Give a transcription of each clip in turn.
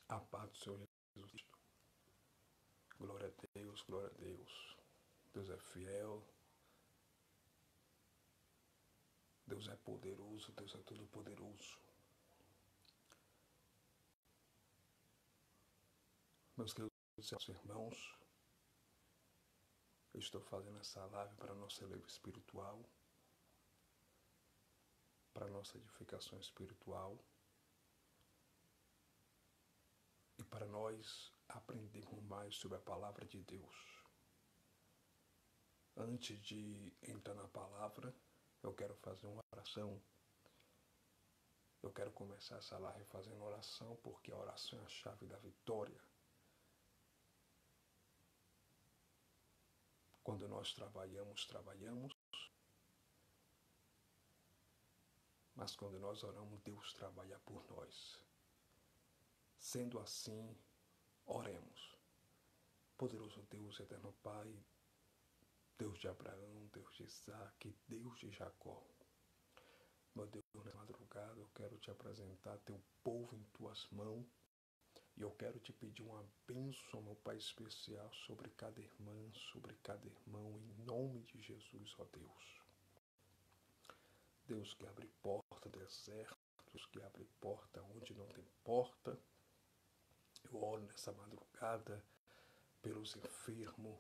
A paz do Senhor Jesus Cristo. Glória a Deus, glória a Deus. Deus é fiel. Deus é poderoso, Deus é todo-poderoso. Meus queridos irmãos, eu estou fazendo essa live para nosso elevio espiritual, para nossa edificação espiritual e para nós aprendermos mais sobre a palavra de Deus. Antes de entrar na palavra, eu quero fazer uma oração. Eu quero começar essa live fazendo oração, porque a oração é a chave da vitória. Quando nós trabalhamos, mas quando nós oramos, Deus trabalha por nós. Sendo assim, oremos. Poderoso Deus, eterno Pai, Deus de Abraão, Deus de Isaac, Deus de Jacó. Meu Deus, na madrugada eu quero te apresentar teu povo em tuas mãos. E eu quero te pedir uma bênção, meu Pai especial, sobre cada irmã, sobre cada irmão, em nome de Jesus, ó Deus. Deus que abre porta do deserto, Deus que abre porta onde não tem porta. Eu oro nessa madrugada pelos enfermos,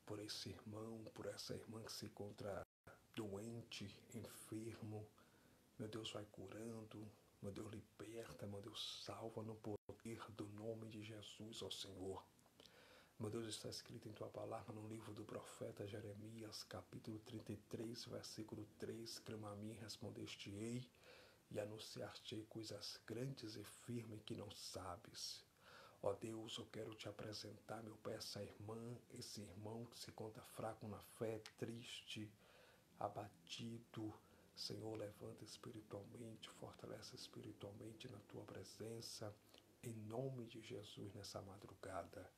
por esse irmão, por essa irmã que se encontra doente, enfermo. Meu Deus, vai curando. Meu Deus, liberta. Meu Deus, salva no poder do nome de Jesus, ó Senhor. Meu Deus, está escrito em tua palavra no livro do profeta Jeremias, capítulo 33, versículo 3. Clama a mim, respondeste-ei, e anunciar-te-ei coisas grandes e firmes que não sabes. Ó Deus, eu quero te apresentar, meu Pai, essa irmã, esse irmão que se encontra fraco na fé, triste, abatido. Senhor, levanta espiritualmente, fortalece espiritualmente na tua presença, em nome de Jesus, nessa madrugada.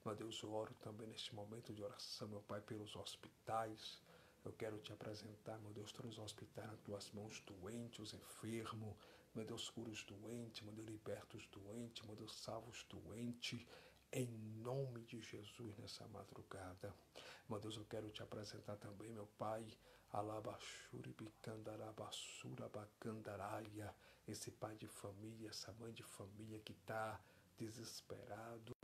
Meu Deus, eu oro também neste momento de oração, meu Pai, pelos hospitais. Eu quero te apresentar, meu Deus, todos os hospitais nas tuas mãos, doentes, os enfermos. Meu Deus, cura os doentes, meu Deus, liberta os doentes, meu Deus, salva os doentes. Em nome de Jesus, nessa madrugada. Meu Deus, eu quero te apresentar também, meu Pai, Alabashuribicandarabasurabacandaraya, esse pai de família, essa mãe de família que está desesperado.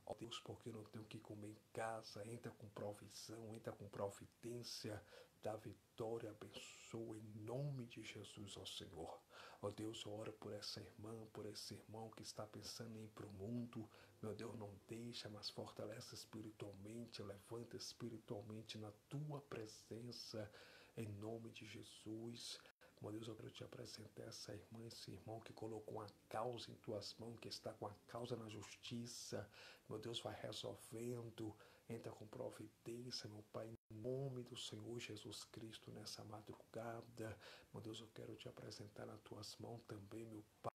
Ó Deus, porque não tem o que comer em casa, entra com provisão, entra com providência, dá vitória, abençoa em nome de Jesus, ó Senhor. Ó Deus, eu oro por essa irmã, por esse irmão que está pensando em ir para o mundo. Meu Deus, não deixa, mas fortalece espiritualmente, levanta espiritualmente na tua presença, em nome de Jesus. Meu Deus, eu quero te apresentar essa irmã, esse irmão que colocou uma causa em tuas mãos, que está com a causa na justiça. Meu Deus, vai resolvendo, entra com providência, meu Pai, em nome do Senhor Jesus Cristo, nessa madrugada. Meu Deus, eu quero te apresentar nas tuas mãos também, meu Pai,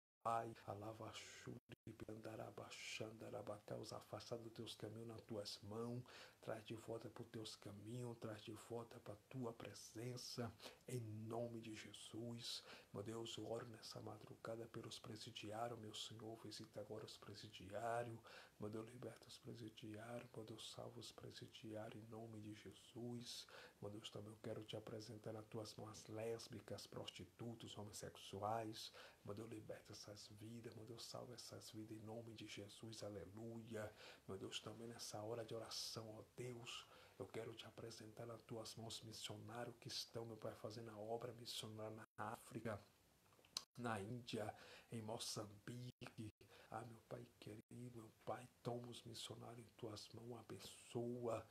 os afastados dos teus caminhos nas tuas mãos, traz de volta para os teus caminhos, traz de volta para a tua presença, em nome de Jesus. Meu Deus, eu oro nessa madrugada pelos presidiários, meu Senhor, visita agora os presidiários, meu Deus, liberta os presidiários, meu Deus, salva os presidiários, em nome de Jesus. Meu Deus, também eu quero te apresentar nas tuas mãos lésbicas, prostitutos, homossexuais. Meu Deus, liberta essas vidas. Meu Deus, salva essas vidas em nome de Jesus. Aleluia. Meu Deus, também nessa hora de oração, ó Deus, eu quero te apresentar nas tuas mãos missionários que estão, meu Pai, fazendo a obra missionária na África, na Índia, em Moçambique. Meu Pai querido, meu Pai, toma os missionários em tuas mãos, abençoa.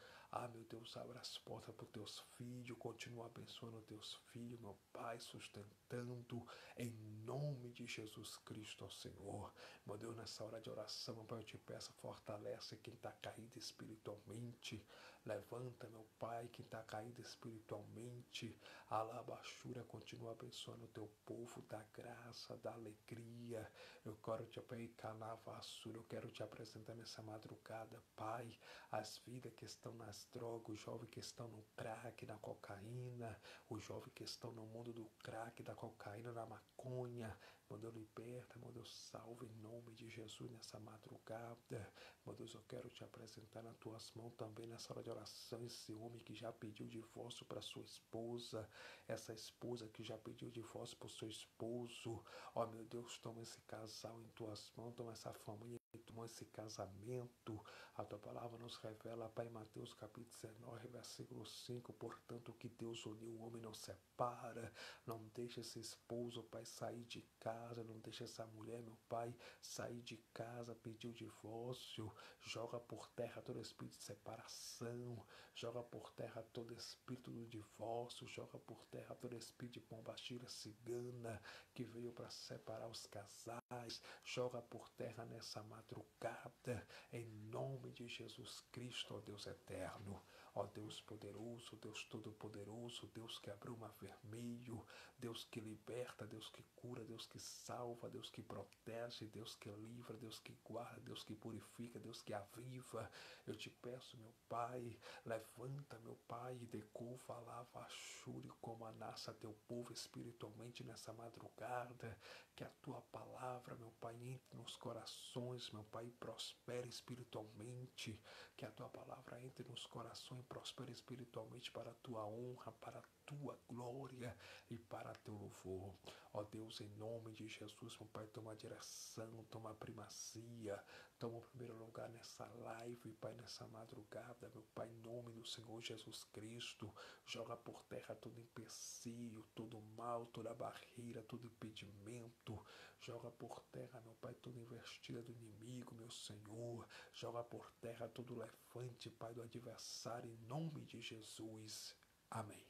Meu Deus, abre as portas para os teus filhos, continua abençoando os teus filhos, meu Pai, sustentando, em nome de Jesus Cristo, ó Senhor. Meu Deus, nessa hora de oração, meu Pai, eu te peço, fortalece quem está caído espiritualmente, Levanta, meu Pai, quem está caído espiritualmente. A Labachura continua abençoando o teu povo, da graça, da alegria. Eu quero te apresentar na vassoura, eu quero te apresentar nessa madrugada, Pai, as vidas que estão nas drogas, os jovens que estão no crack, na cocaína, os jovens que estão no mundo do crack, da cocaína, da maconha. Meu Deus, liberta, meu Deus, salva em nome de Jesus nessa madrugada. Meu Deus, eu quero te apresentar nas tuas mãos também nessa hora de oração esse homem que já pediu divórcio para sua esposa, essa esposa que já pediu divórcio para o seu esposo. Ó, meu Deus, toma esse casal em tuas mãos, toma essa família, toma esse casamento. A tua palavra nos revela, Pai, Mateus capítulo 19, versículo 5, portanto, que Deus uniu, o homem não separa. Não deixa esse esposo, Pai, sair de casa, não deixa essa mulher, meu Pai, sair de casa, pedir o divórcio. Joga por terra todo espírito de separação, joga por terra todo espírito do divórcio, joga por terra todo espírito de pombagira cigana que veio para separar os casais, joga por terra nessa madrugada, em nome de Jesus Cristo, ó Deus eterno, ó Deus poderoso, Deus todo-poderoso, Deus que abriu o mar vermelho, Deus que liberta, Deus que cura, Deus que salva, Deus que protege, Deus que livra, Deus que guarda, Deus que purifica, Deus que aviva. Eu te peço, meu Pai, levanta, meu Pai, e decova, lava, achure como a nasça teu povo espiritualmente nessa madrugada, que a tua palavra, meu Pai, entre nos corações, meu Pai, e prospere espiritualmente, que a tua palavra entre nos corações e prospere espiritualmente para a tua honra, para a tua glória e para teu louvor. Ó Deus, em nome de Jesus, meu Pai, toma a direção, toma a primazia, toma o primeiro lugar nessa live, Pai, nessa madrugada, meu Pai, em nome do Senhor Jesus Cristo, joga por terra todo empecilho, todo mal, toda barreira, todo impedimento, joga por terra, meu Pai, toda investida do inimigo, meu Senhor, joga por terra todo levante, Pai, do adversário, em nome de Jesus. Amém.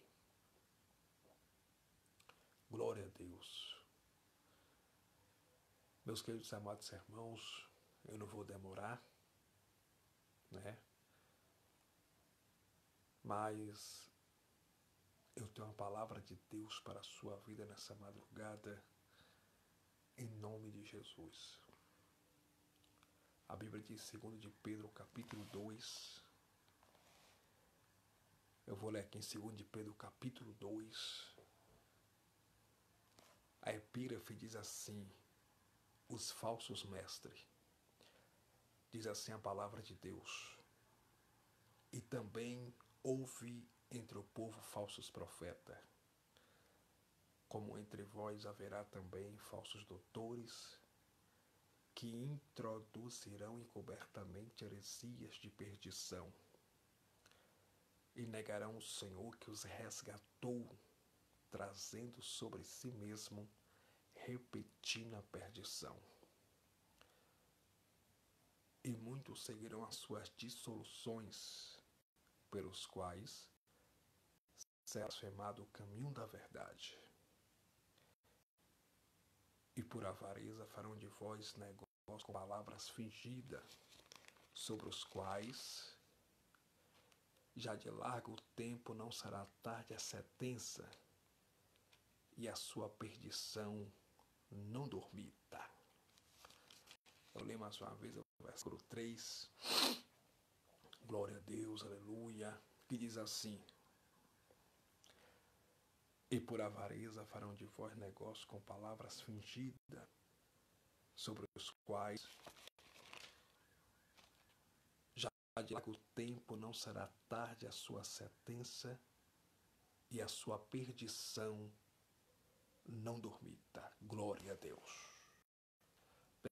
Glória a Deus. Meus queridos amados irmãos, eu não vou demorar, né? Mas eu tenho uma palavra de Deus para a sua vida nessa madrugada, em nome de Jesus. A Bíblia diz, 2 de Pedro, capítulo 2. Eu vou ler aqui em 2 de Pedro, capítulo 2. A epígrafe diz assim, os falsos mestres. Diz assim a palavra de Deus. E também houve entre o povo falsos profetas, como entre vós haverá também falsos doutores, que introduzirão encobertamente heresias de perdição, e negarão o Senhor que os resgatou, trazendo sobre si mesmo repetindo a perdição. E muitos seguirão as suas dissoluções, pelos quais será blasfemado o caminho da verdade. E por avareza farão de vós negócios com palavras fingidas, sobre os quais já de largo tempo não será tarde a sentença, e a sua perdição não dormita. Eu leio mais uma vez o versículo 3. Glória a Deus, aleluia. Que diz assim: e por avareza farão de vós negócio com palavras fingidas, sobre os quais já de largo tempo não será tarde a sua sentença, e a sua perdição não dormita. Glória a Deus.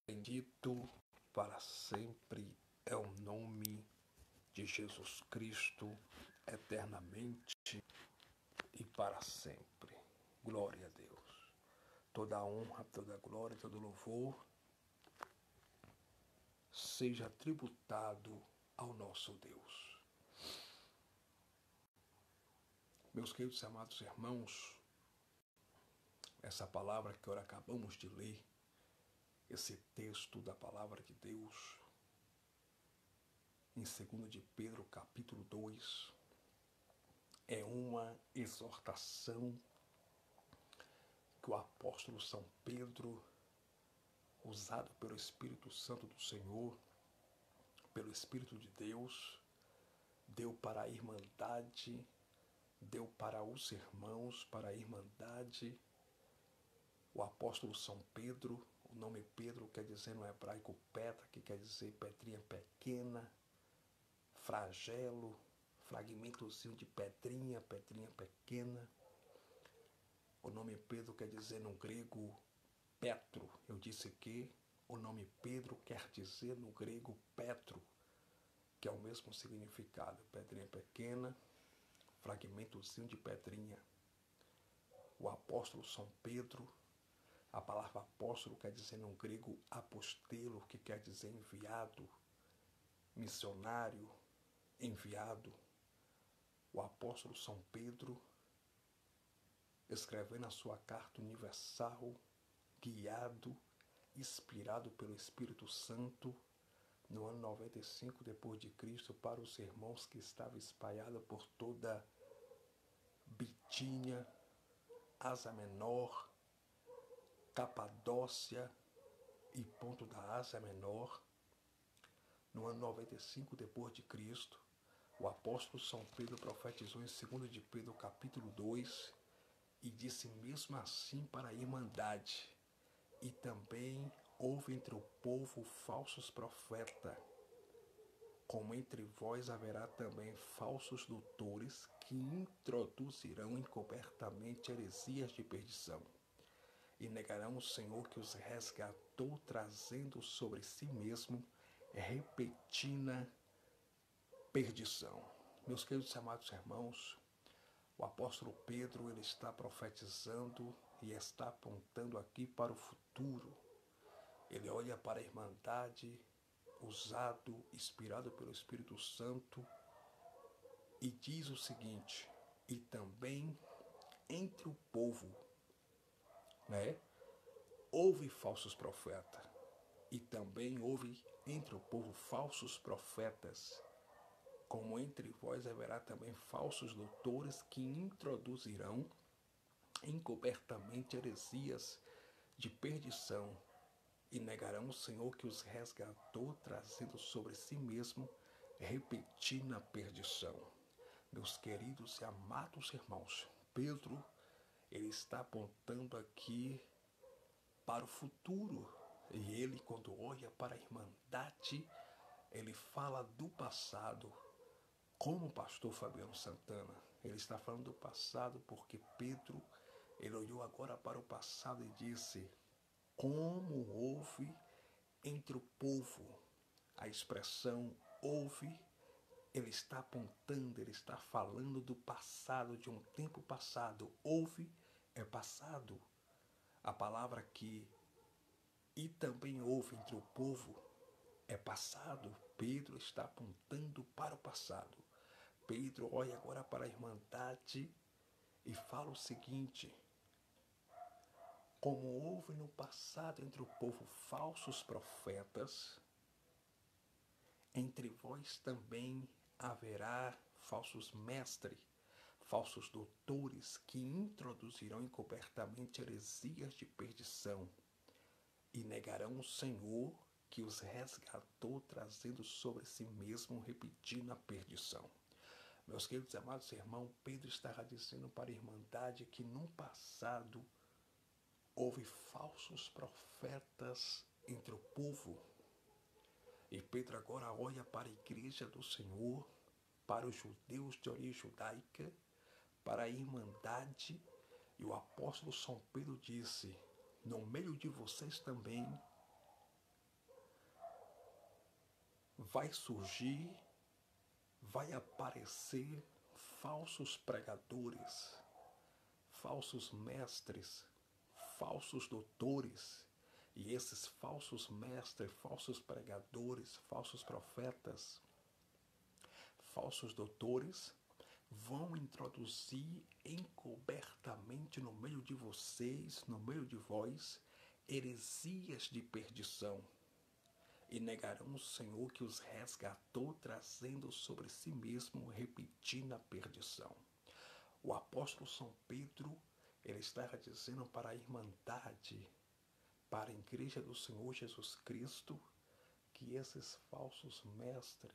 Bendito para sempre é o nome de Jesus Cristo, eternamente e para sempre. Glória a Deus. Toda a honra, toda a glória, todo louvor seja tributado ao nosso Deus. Meus queridos e amados irmãos, essa palavra que agora acabamos de ler, esse texto da palavra de Deus, em 2 de Pedro, capítulo 2, é uma exortação que o apóstolo São Pedro, usado pelo Espírito Santo do Senhor, pelo Espírito de Deus, deu para a irmandade, deu para os irmãos, para a irmandade. O apóstolo São Pedro, o nome Pedro quer dizer no hebraico Petra, que quer dizer pedrinha pequena, flagelo, fragmentozinho de pedrinha, pedrinha pequena. O nome Pedro quer dizer no grego Petro. Eu disse que o nome Pedro quer dizer no grego Petro, que é o mesmo significado, pedrinha pequena, fragmentozinho de pedrinha. O apóstolo São Pedro, a palavra apóstolo quer dizer no grego apostelo, que quer dizer enviado, missionário, enviado. O apóstolo São Pedro, escrevendo a sua carta universal, guiado, inspirado pelo Espírito Santo, no ano 95 depois de Cristo, para os irmãos que estavam espalhados por toda Bitínia, Ásia Menor, Capadócia e Ponto da Ásia Menor. No ano 95 depois de Cristo, o apóstolo São Pedro profetizou em 2 de Pedro, capítulo 2, e disse mesmo assim para a irmandade: e também houve entre o povo falsos profetas, como entre vós haverá também falsos doutores que introduzirão encobertamente heresias de perdição, e negarão o Senhor que os resgatou, trazendo sobre si mesmo repentina perdição. Meus queridos e amados irmãos, o apóstolo Pedro, ele está profetizando e está apontando aqui para o futuro. Ele olha para a irmandade, usado, inspirado pelo Espírito Santo, e diz o seguinte: e também entre o povo, houve falsos profetas, e também houve entre o povo falsos profetas, como entre vós haverá também falsos doutores que introduzirão encobertamente heresias de perdição, e negarão o Senhor que os resgatou, trazendo sobre si mesmo repentina perdição. Meus queridos e amados irmãos, Pedro, ele está apontando aqui para o futuro. E ele, quando olha para a irmandade, ele fala do passado. Como o pastor Fabiano Santana, ele está falando do passado porque Pedro, ele olhou agora para o passado e disse: como houve entre o povo. A expressão houve, ele está apontando, ele está falando do passado, de um tempo passado. Houve é passado. A palavra aqui, e também houve entre o povo, é passado. Pedro está apontando para o passado. Pedro olha agora para a irmandade e fala o seguinte: como houve no passado entre o povo falsos profetas, entre vós também haverá falsos mestres, falsos doutores, que introduzirão encobertamente heresias de perdição, e negarão o Senhor que os resgatou, trazendo sobre si mesmo, repetindo a perdição. Meus queridos e amados irmãos, Pedro estava dizendo para a irmandade que no passado houve falsos profetas entre o povo. E Pedro agora olha para a igreja do Senhor, para os judeus de origem judaica, para a irmandade, e o apóstolo São Pedro disse: no meio de vocês também vai surgir, vai aparecer falsos pregadores, falsos mestres, falsos doutores. E esses falsos mestres, falsos pregadores, falsos profetas, falsos doutores vão introduzir encobertamente no meio de vocês, no meio de vós, heresias de perdição. e negarão o Senhor que os resgatou, trazendo sobre si mesmo, repetindo a perdição. O apóstolo São Pedro, ele estava dizendo para a Irmandade, para a Igreja do Senhor Jesus Cristo, que esses falsos mestres,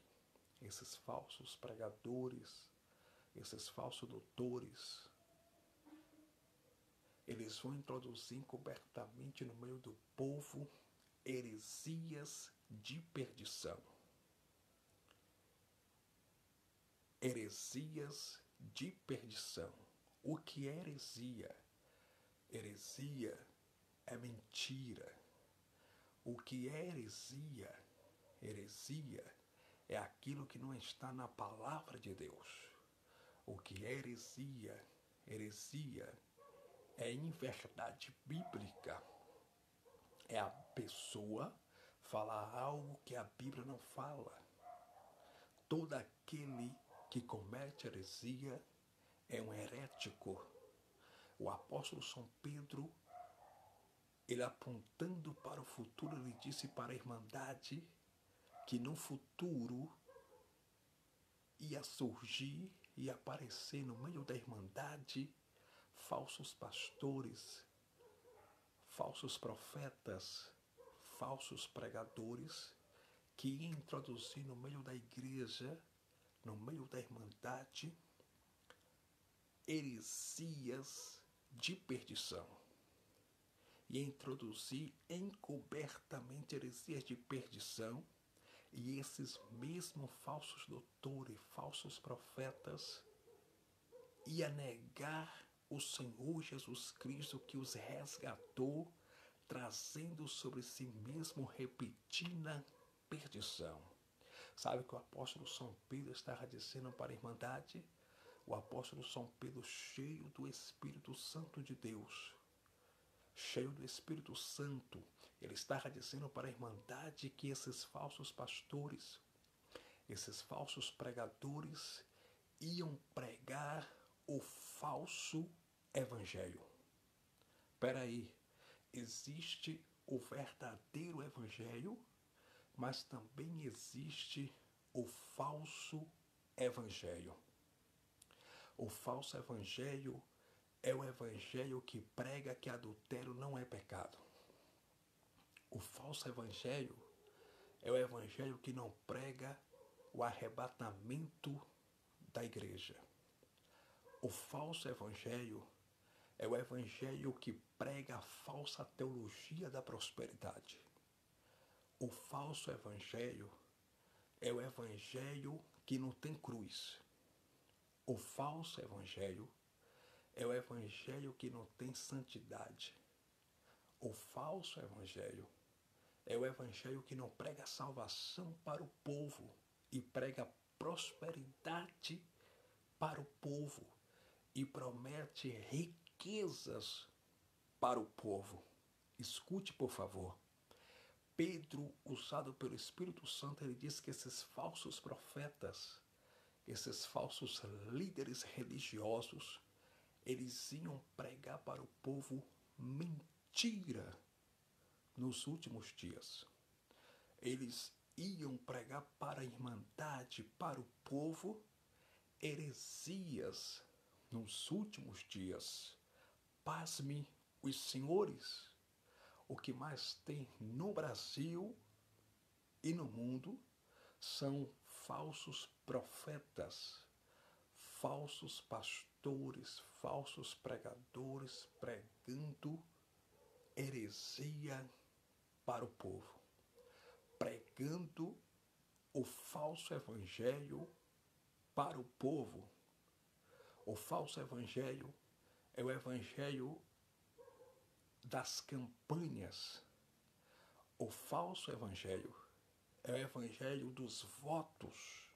esses falsos pregadores, esses falsos doutores, eles vão introduzir encobertamente no meio do povo heresias de perdição. Heresias de perdição. O que é heresia? Heresia é mentira. O que é heresia? Heresia é aquilo que não está na palavra de Deus. O que é heresia? Heresia é inverdade bíblica. É a pessoa falar algo que a Bíblia não fala. Todo aquele que comete heresia é um herético. O apóstolo São Pedro, ele apontando para o futuro, ele disse para a Irmandade que no futuro ia surgir e aparecer no meio da Irmandade falsos pastores, falsos profetas, falsos pregadores que iam introduzir no meio da igreja, no meio da Irmandade, heresias de perdição. E introduzir encobertamente heresias de perdição, e esses mesmos falsos doutores, falsos profetas, ia negar o Senhor Jesus Cristo que os resgatou, trazendo sobre si mesmo repetida perdição. Sabe o que o apóstolo São Pedro estava dizendo para a Irmandade? O apóstolo São Pedro, cheio do Espírito Santo de Deus, cheio do Espírito Santo, ele estava dizendo para a Irmandade que esses falsos pastores, esses falsos pregadores iam pregar o falso evangelho. Espera aí, existe o verdadeiro evangelho, mas também existe o falso evangelho. O falso evangelho é o evangelho que prega que adultério não é pecado. O falso evangelho é o evangelho que não prega o arrebatamento da igreja. O falso evangelho é o evangelho que prega a falsa teologia da prosperidade. O falso evangelho é o evangelho que não tem cruz. O falso evangelho é o evangelho que não tem santidade. O falso evangelho é o evangelho que não prega salvação para o povo e prega prosperidade para o povo e promete riquezas para o povo. Escute, por favor. Pedro, usado pelo Espírito Santo, ele diz que esses falsos profetas, esses falsos líderes religiosos, eles iam pregar para o povo mentira nos últimos dias. Eles iam pregar para a Irmandade, para o povo, heresias nos últimos dias. Pasme os senhores, o que mais tem no Brasil e no mundo são falsos profetas, falsos pastores, falsos pregadores pregando heresia para o povo, pregando o falso evangelho para o povo. O falso evangelho é o evangelho das campanhas. O falso evangelho é o evangelho dos votos.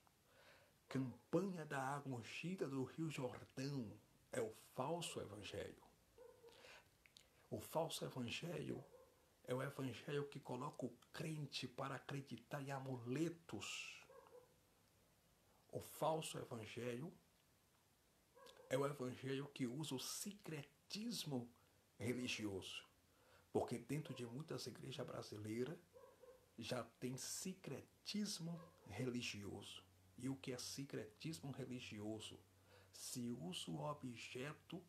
Campanha da água ungida do Rio Jordão é o falso evangelho. O falso evangelho é o evangelho que coloca o crente para acreditar em amuletos. O falso evangelho é o evangelho que usa o secretismo religioso. Porque dentro de muitas igrejas brasileiras já tem secretismo religioso. E o que é secretismo religioso? Se usa o objeto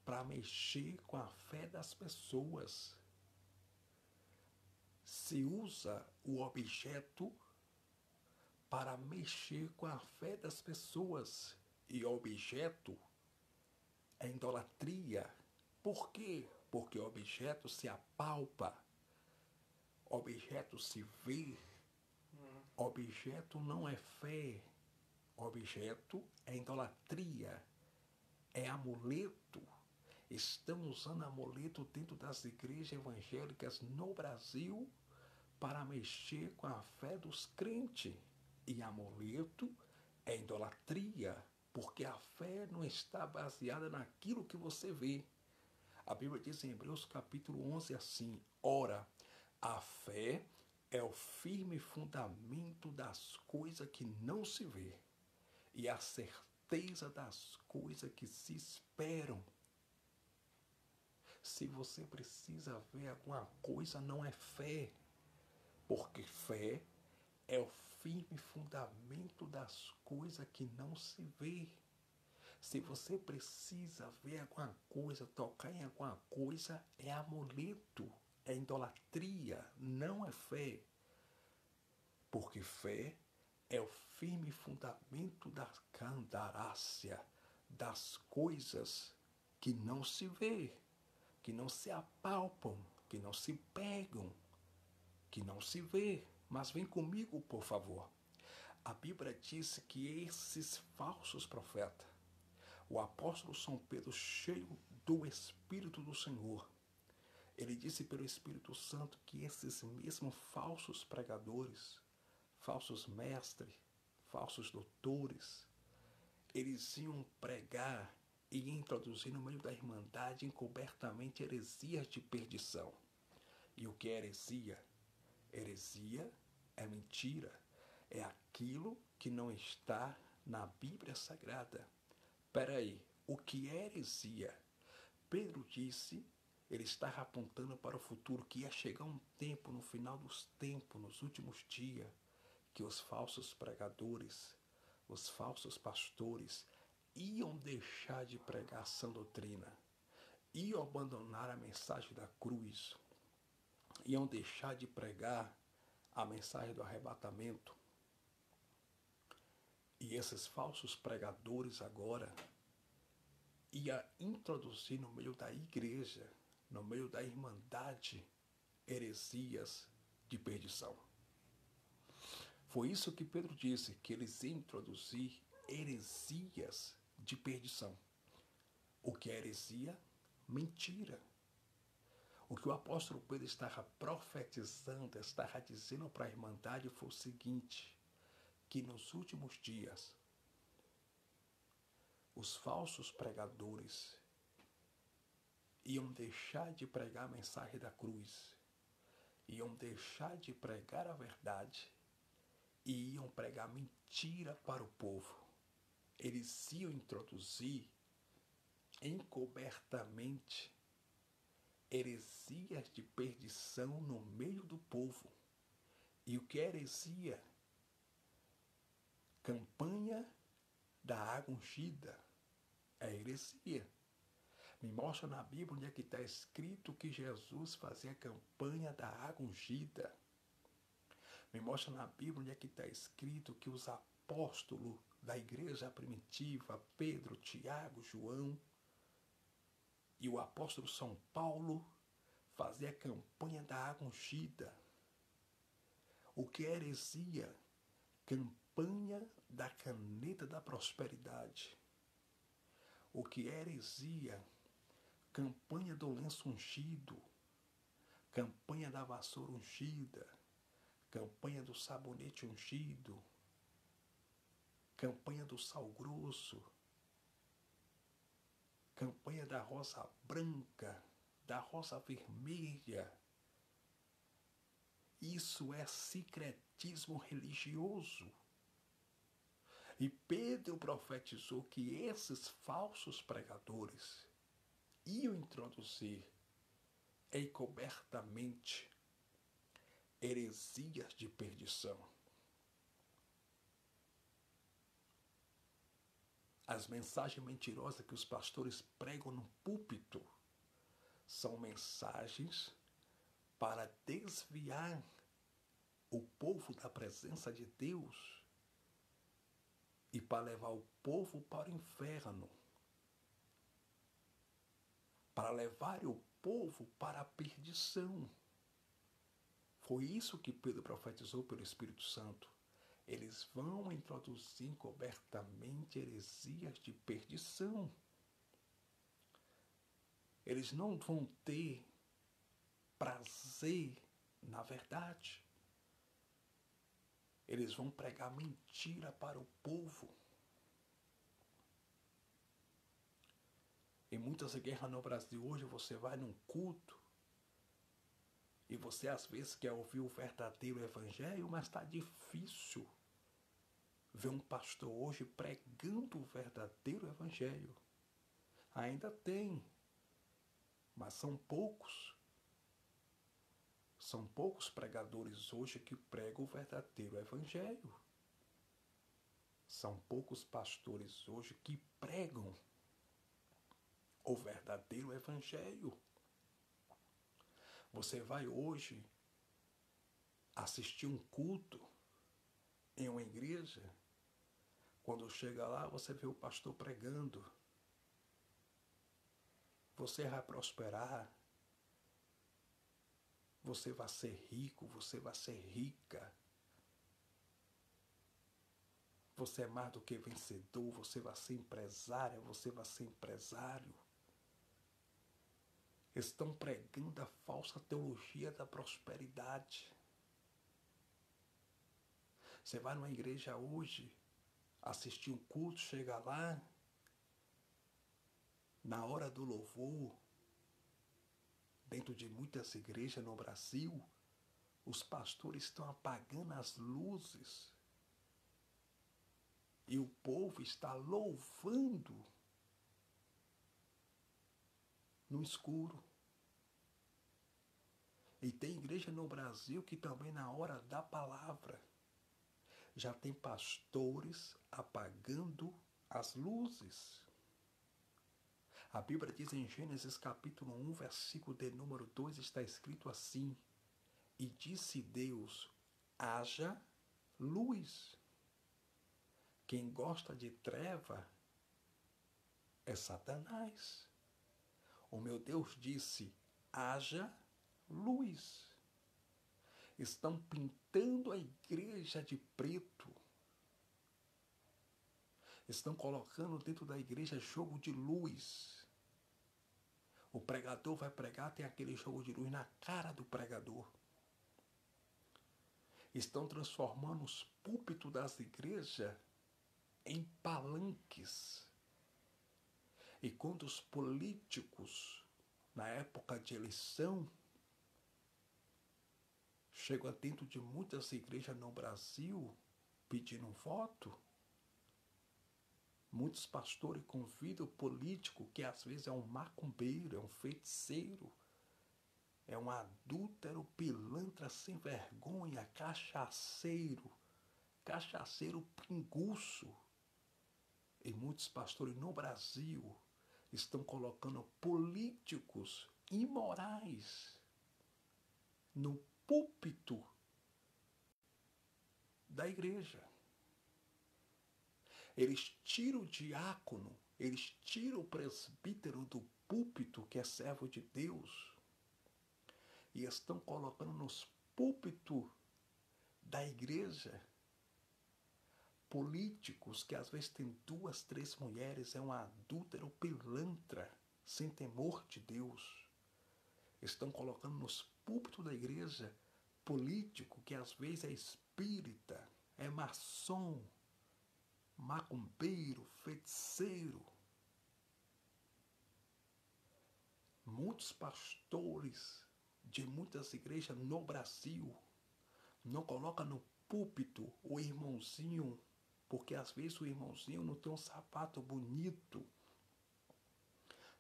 para mexer com a fé das pessoas. Se usa o objeto para mexer com a fé das pessoas. E objeto é idolatria. Por quê? Porque o objeto se apalpa, objeto se vê, objeto não é fé, objeto é idolatria, é amuleto. Estamos usando amuleto dentro das igrejas evangélicas no Brasil para mexer com a fé dos crentes. E amuleto é idolatria, porque a fé não está baseada naquilo que você vê. A Bíblia diz em Hebreus capítulo 11 assim: ora, a fé é o firme fundamento das coisas que não se vê e a certeza das coisas que se esperam. Se você precisa ver alguma coisa, não é fé, porque fé é o firme fundamento das coisas que não se vê. Se você precisa ver alguma coisa, tocar em alguma coisa, é amuleto, é idolatria, não é fé. Porque fé é o firme fundamento da candarácia, das coisas que não se vê, que não se apalpam, que não se pegam, que não se vê. Mas vem comigo, por favor. A Bíblia diz que esses falsos profetas, o apóstolo São Pedro, cheio do Espírito do Senhor, ele disse pelo Espírito Santo que esses mesmos falsos pregadores, falsos mestres, falsos doutores, eles iam pregar e introduzir no meio da irmandade encobertamente heresias de perdição. E o que é heresia? Heresia é mentira, é aquilo que não está na Bíblia Sagrada. Espera aí, o que é heresia? Pedro disse, ele estava apontando para o futuro, que ia chegar um tempo, no final dos tempos, nos últimos dias, que os falsos pregadores, os falsos pastores, iam deixar de pregar a sã doutrina, iam abandonar a mensagem da cruz, iam deixar de pregar a mensagem do arrebatamento. E esses falsos pregadores agora ia introduzir no meio da igreja, no meio da irmandade, heresias de perdição. Foi isso que Pedro disse, que eles iam introduzir heresias de perdição. O que é heresia? Mentira. O que o apóstolo Pedro estava profetizando, estava dizendo para a irmandade foi o seguinte, que nos últimos dias, os falsos pregadores iam deixar de pregar a mensagem da cruz, iam deixar de pregar a verdade e iam pregar mentira para o povo. Eles iam introduzir encobertamente heresias de perdição no meio do povo. E o que é heresia? Campanha da água ungida é heresia. Me mostra na Bíblia onde é que está escrito que Jesus fazia campanha da água ungida. Me mostra na Bíblia onde é que está escrito que os apóstolos da igreja primitiva, Pedro, Tiago, João e o apóstolo São Paulo, fazia campanha da água ungida. O que é heresia? Campanha da caneta da prosperidade. O que é heresia? Campanha do lenço ungido, campanha da vassoura ungida, campanha do sabonete ungido, campanha do sal grosso, campanha da rosa branca, da rosa vermelha. Isso é secretismo religioso. E Pedro profetizou que esses falsos pregadores iam introduzir encobertamente heresias de perdição. As mensagens mentirosas que os pastores pregam no púlpito são mensagens para desviar o povo da presença de Deus e para levar o povo para o inferno, para levar o povo para a perdição. Foi isso que Pedro profetizou pelo Espírito Santo. Eles vão introduzir cobertamente heresias de perdição. Eles não vão ter prazer na verdade. Eles vão pregar mentira para o povo. Em muitas igrejas no Brasil hoje você vai num culto e você às vezes quer ouvir o verdadeiro evangelho, mas está difícil ver um pastor hoje pregando o verdadeiro evangelho. Ainda tem, mas são poucos. São poucos pregadores hoje que pregam o verdadeiro evangelho. São poucos pastores hoje que pregam o verdadeiro evangelho. Você vai hoje assistir um culto em uma igreja, quando chega lá você vê o pastor pregando. Você vai prosperar, você vai ser rico, você vai ser rica. Você é mais do que vencedor, você vai ser empresária, você vai ser empresário. Estão pregando a falsa teologia da prosperidade. Você vai numa igreja hoje, assistir um culto, chega lá, na hora do louvor, dentro de muitas igrejas no Brasil, os pastores estão apagando as luzes e o povo está louvando no escuro. E tem igreja no Brasil que também na hora da palavra já tem pastores apagando as luzes. A Bíblia diz em Gênesis capítulo 1, versículo de número 2, está escrito assim: e disse Deus, haja luz. Quem gosta de treva é Satanás. O meu Deus disse, haja luz. Estão pintando a igreja de preto. Estão colocando dentro da igreja jogo de luz. O pregador vai pregar, tem aquele jogo de luz na cara do pregador. Estão transformando os púlpitos das igrejas em palanques. E quando os políticos, na época de eleição, chegam dentro de muitas igrejas no Brasil pedindo voto, muitos pastores convidam o político, que às vezes é um macumbeiro, é um feiticeiro, é um adúltero, pilantra, sem vergonha, cachaceiro pinguço. E muitos pastores no Brasil estão colocando políticos imorais no púlpito da igreja. Eles tiram o diácono, eles tiram o presbítero do púlpito, que é servo de Deus, e estão colocando nos púlpitos da igreja políticos que às vezes tem 2, 3 mulheres, é um adúltero pilantra, sem temor de Deus. Estão colocando nos púlpitos da igreja político que às vezes é espírita, é maçom, macumbeiro, feiticeiro. Muitos pastores de muitas igrejas no Brasil não colocam no púlpito o irmãozinho, porque às vezes o irmãozinho não tem um sapato bonito,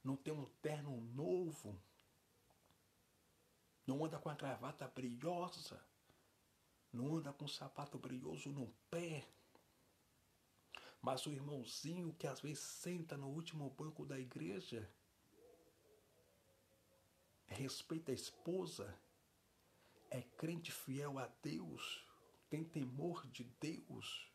não tem um terno novo, não anda com a gravata brilhosa, não anda com sapato brilhoso no pé, mas o irmãozinho que às vezes senta no último banco da igreja, respeita a esposa, é crente fiel a Deus, tem temor de Deus,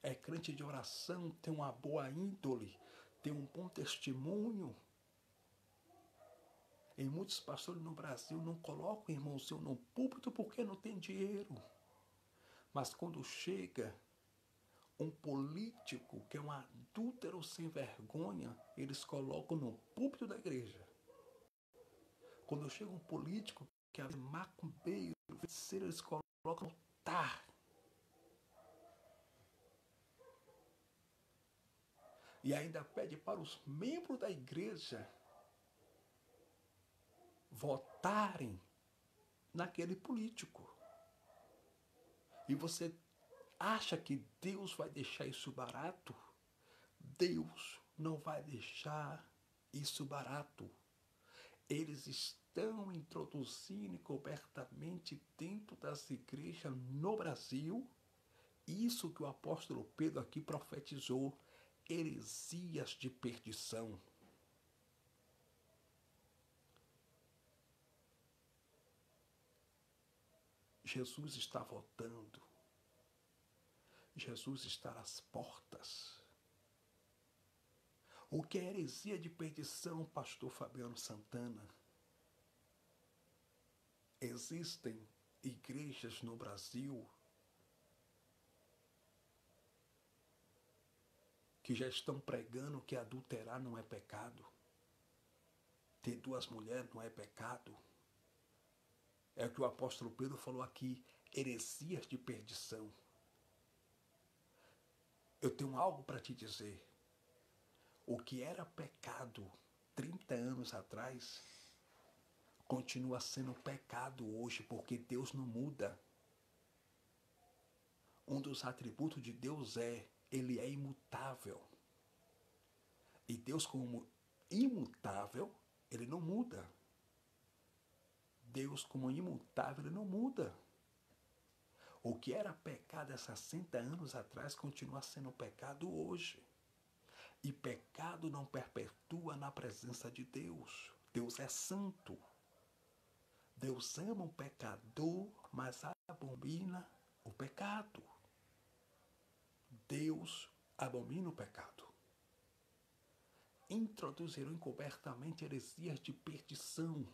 é crente de oração, tem uma boa índole, tem um bom testemunho. E muitos pastores no Brasil não colocam o irmãozinho no púlpito porque não tem dinheiro. Mas quando chega um político que é um adúltero sem vergonha, eles colocam no púlpito da igreja. Quando chega um político que é macumbeiro, feiticeiro, eles colocam no altar. E ainda pede para os membros da igreja votarem naquele político. E você acha que Deus vai deixar isso barato? Deus não vai deixar isso barato. Eles estão introduzindo cobertamente dentro das igrejas no Brasil isso que o apóstolo Pedro aqui profetizou, heresias de perdição. Jesus está voltando. Jesus está às portas. O que é heresia de perdição, pastor Fabiano Santana? Existem igrejas no Brasil que já estão pregando que adulterar não é pecado. Ter duas mulheres não é pecado. É o que o apóstolo Pedro falou aqui, heresias de perdição. Eu tenho algo para te dizer. O que era pecado 30 anos atrás continua sendo pecado hoje, porque Deus não muda. Um dos atributos de Deus Ele é imutável. E Deus, como imutável, Ele não muda. Deus, como imutável, Ele não muda. O que era pecado há 60 anos atrás continua sendo pecado hoje. E pecado não perpetua na presença de Deus. Deus é santo. Deus ama o pecador, mas abomina o pecado. Deus abomina o pecado. Introduzirão encobertamente heresias de perdição.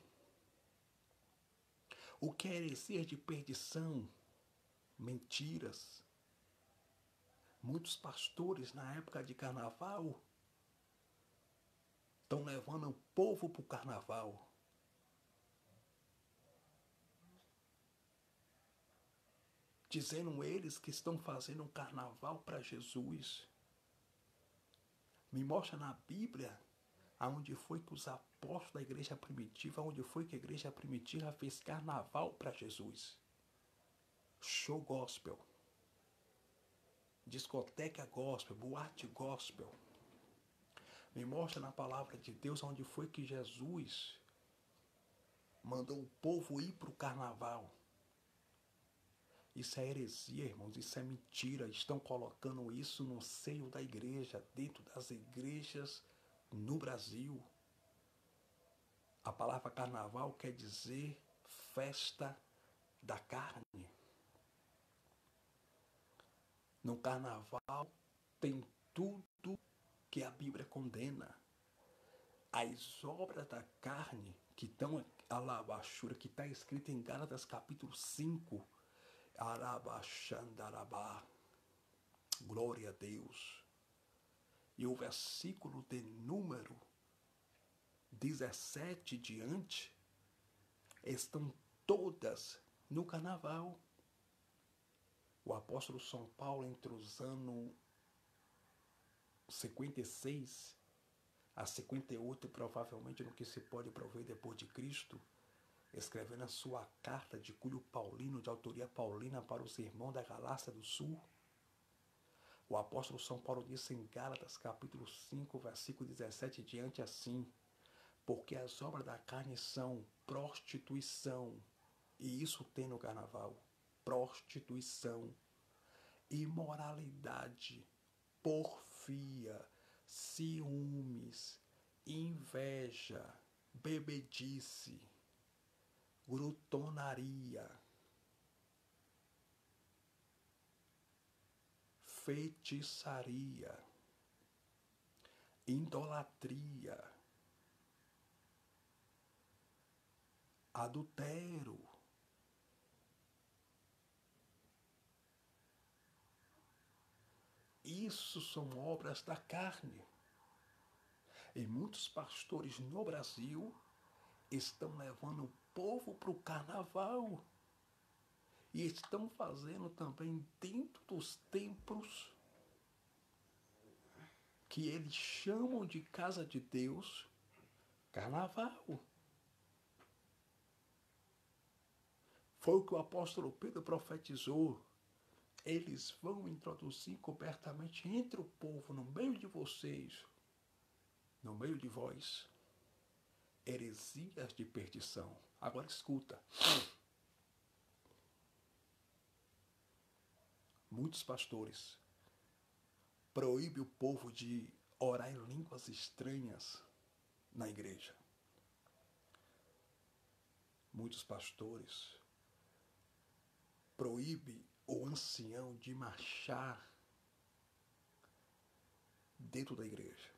O que é heresias de perdição? Mentiras. Muitos pastores na época de carnaval estão levando o povo para o carnaval. Dizendo eles que estão fazendo um carnaval para Jesus. Me mostra na Bíblia aonde foi que os apóstolos da igreja primitiva, onde foi que a igreja primitiva fez carnaval para Jesus. Show gospel. Discoteca gospel, boate gospel. Me mostra na palavra de Deus onde foi que Jesus mandou o povo ir para o carnaval. Isso é heresia, irmãos, isso é mentira. Estão colocando isso no seio da igreja, dentro das igrejas no Brasil. A palavra carnaval quer dizer festa da carne. No carnaval tem tudo que a Bíblia condena. As obras da carne que estão a lavachura, que está escrito em Gálatas capítulo 5, Arabaxandarabá, glória a Deus. E o versículo de número 17 diante estão todas no carnaval. O apóstolo São Paulo, entre os anos 56 a 58, provavelmente no que se pode prover depois de Cristo, escrevendo a sua carta de cunho paulino, de autoria paulina, para os irmãos da Galácia do Sul. O apóstolo São Paulo disse em Gálatas capítulo 5, versículo 17 diante assim: porque as obras da carne são prostituição, E isso tem no carnaval: prostituição, imoralidade, porfia, ciúmes, inveja, bebedice, glutonaria, feitiçaria, idolatria, adultério. Isso são obras da carne. E muitos pastores no Brasil estão levando o povo para o carnaval. E estão fazendo também dentro dos templos que eles chamam de casa de Deus, carnaval. Foi o que o apóstolo Pedro profetizou. Eles vão introduzir cobertamente entre o povo, no meio de vocês, no meio de vós, heresias de perdição. Agora escuta. Muitos pastores proíbem o povo de orar em línguas estranhas na igreja. Muitos pastores proíbem o ancião de marchar dentro da igreja.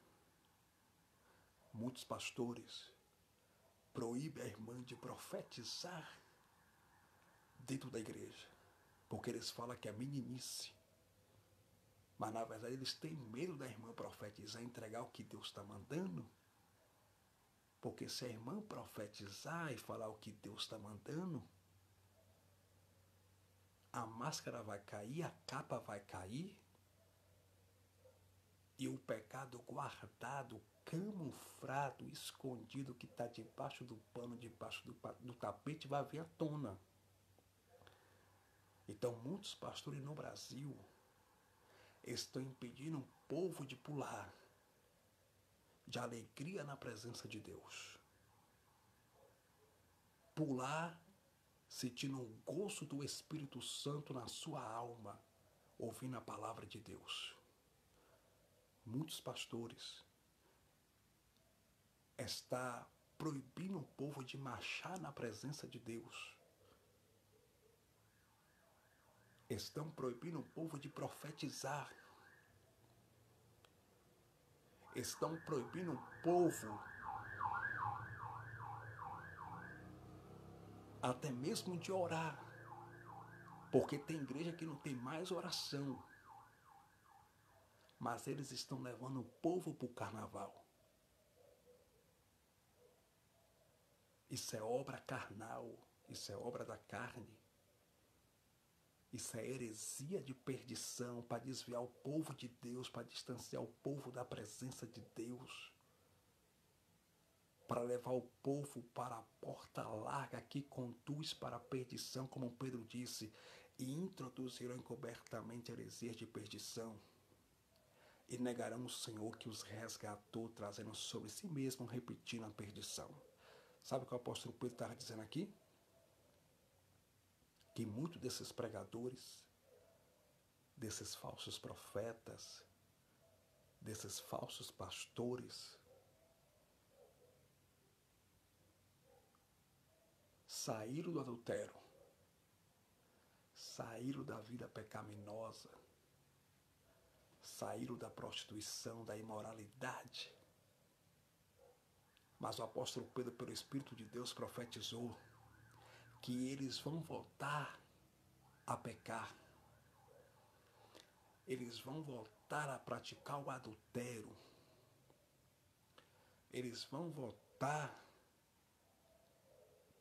Muitos pastores proíbem a irmã de profetizar dentro da igreja, porque eles falam que é meninice. Mas na verdade eles têm medo da irmã profetizar, entregar o que Deus está mandando. Porque se a irmã profetizar e falar o que Deus está mandando, a máscara vai cair, a capa vai cair, e o pecado guardado, camuflado, escondido, que está debaixo do pano, debaixo do tapete, vai vir à tona. Então muitos pastores no Brasil estão impedindo o povo de pular de alegria na presença de Deus. Pular sentindo o gosto do Espírito Santo na sua alma, ouvindo a palavra de Deus. Muitos pastores estão proibindo o povo de marchar na presença de Deus. Estão proibindo o povo de profetizar. Estão proibindo o povo até mesmo de orar. Porque tem igreja que não tem mais oração. Mas eles estão levando o povo para o carnaval. Isso é obra carnal. Isso é obra da carne. Isso é heresia de perdição para desviar o povo de Deus, para distanciar o povo da presença de Deus, para levar o povo para a porta larga que conduz para a perdição, como Pedro disse, e introduzirão encobertamente heresias de perdição, e negarão o Senhor que os resgatou, trazendo sobre si mesmo, repetindo a perdição. Sabe o que o apóstolo Pedro estava dizendo aqui? Que muitos desses pregadores, desses falsos profetas, desses falsos pastores, saíram do adultério, saíram da vida pecaminosa, saíram da prostituição, da imoralidade. Mas o apóstolo Pedro, pelo Espírito de Deus, profetizou que eles vão voltar a pecar. Eles vão voltar a praticar o adultério. Eles vão voltar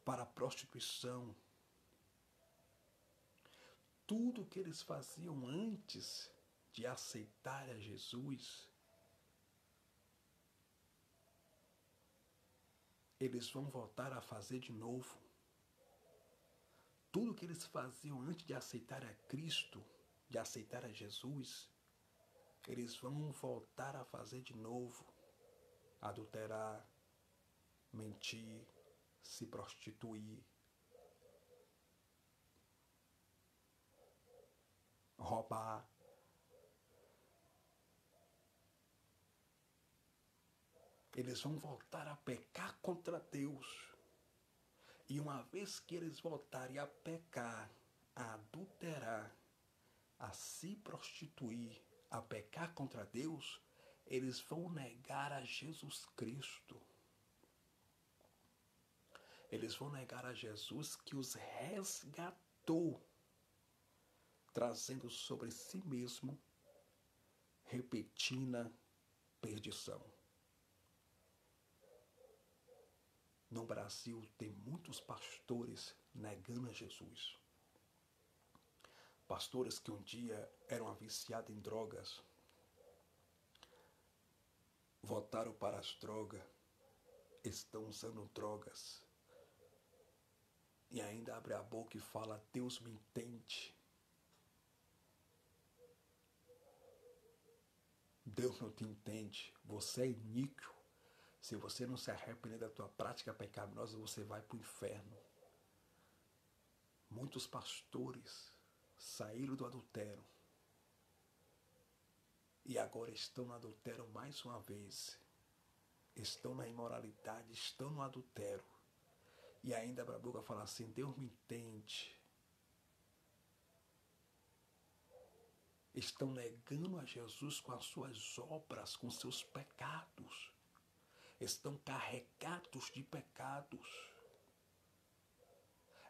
para a prostituição. Tudo que eles faziam antes de aceitar a Jesus, eles vão voltar a fazer de novo. Tudo que eles faziam antes de aceitar a Cristo, de aceitar a Jesus, eles vão voltar a fazer de novo. Adulterar, mentir, se prostituir, roubar. Eles vão voltar a pecar contra Deus. E uma vez que eles voltarem a pecar, a adulterar, a se prostituir, a pecar contra Deus, eles vão negar a Jesus Cristo. Eles vão negar a Jesus que os resgatou, trazendo sobre si mesmo repentina perdição. No Brasil tem muitos pastores negando a Jesus. Pastores que um dia eram viciados em drogas, voltaram para as drogas, estão usando drogas. E ainda abre a boca e fala: Deus me entende. Deus não te entende. Você é iníquo. Se você não se arrepender da tua prática pecaminosa, você vai para o inferno. Muitos pastores saíram do adultério e agora estão no adultério mais uma vez. Estão na imoralidade, estão no adultério. E ainda abre a boca e fala assim: Deus me entende. Estão negando a Jesus com as suas obras, com seus pecados. Estão carregados de pecados.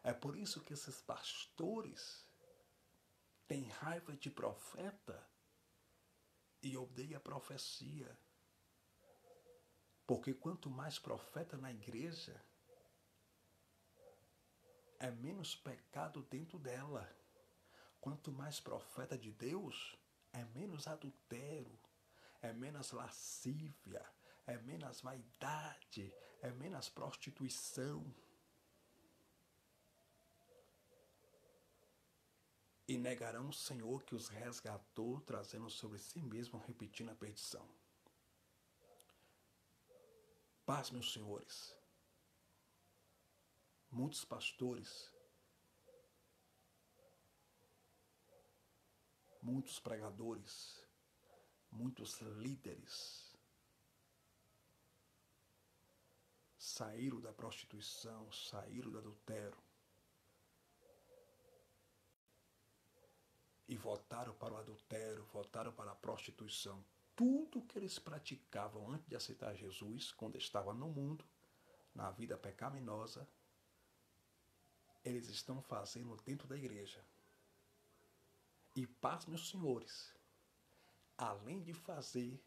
É por isso que esses pastores têm raiva de profeta e odeiam a profecia. Porque quanto mais profeta na igreja, é menos pecado dentro dela. Quanto mais profeta de Deus, é menos adultério, é menos lascívia, é menos vaidade, é menos prostituição. E negarão o Senhor que os resgatou, trazendo sobre si mesmo, repetindo a perdição. Paz, meus senhores. Muitos pastores, muitos pregadores, muitos líderes saíram da prostituição, saíram do adultério e voltaram para o adultério, voltaram para a prostituição. Tudo que eles praticavam antes de aceitar Jesus, quando estavam no mundo, na vida pecaminosa, eles estão fazendo dentro da igreja. E paz, meus senhores, além de fazer,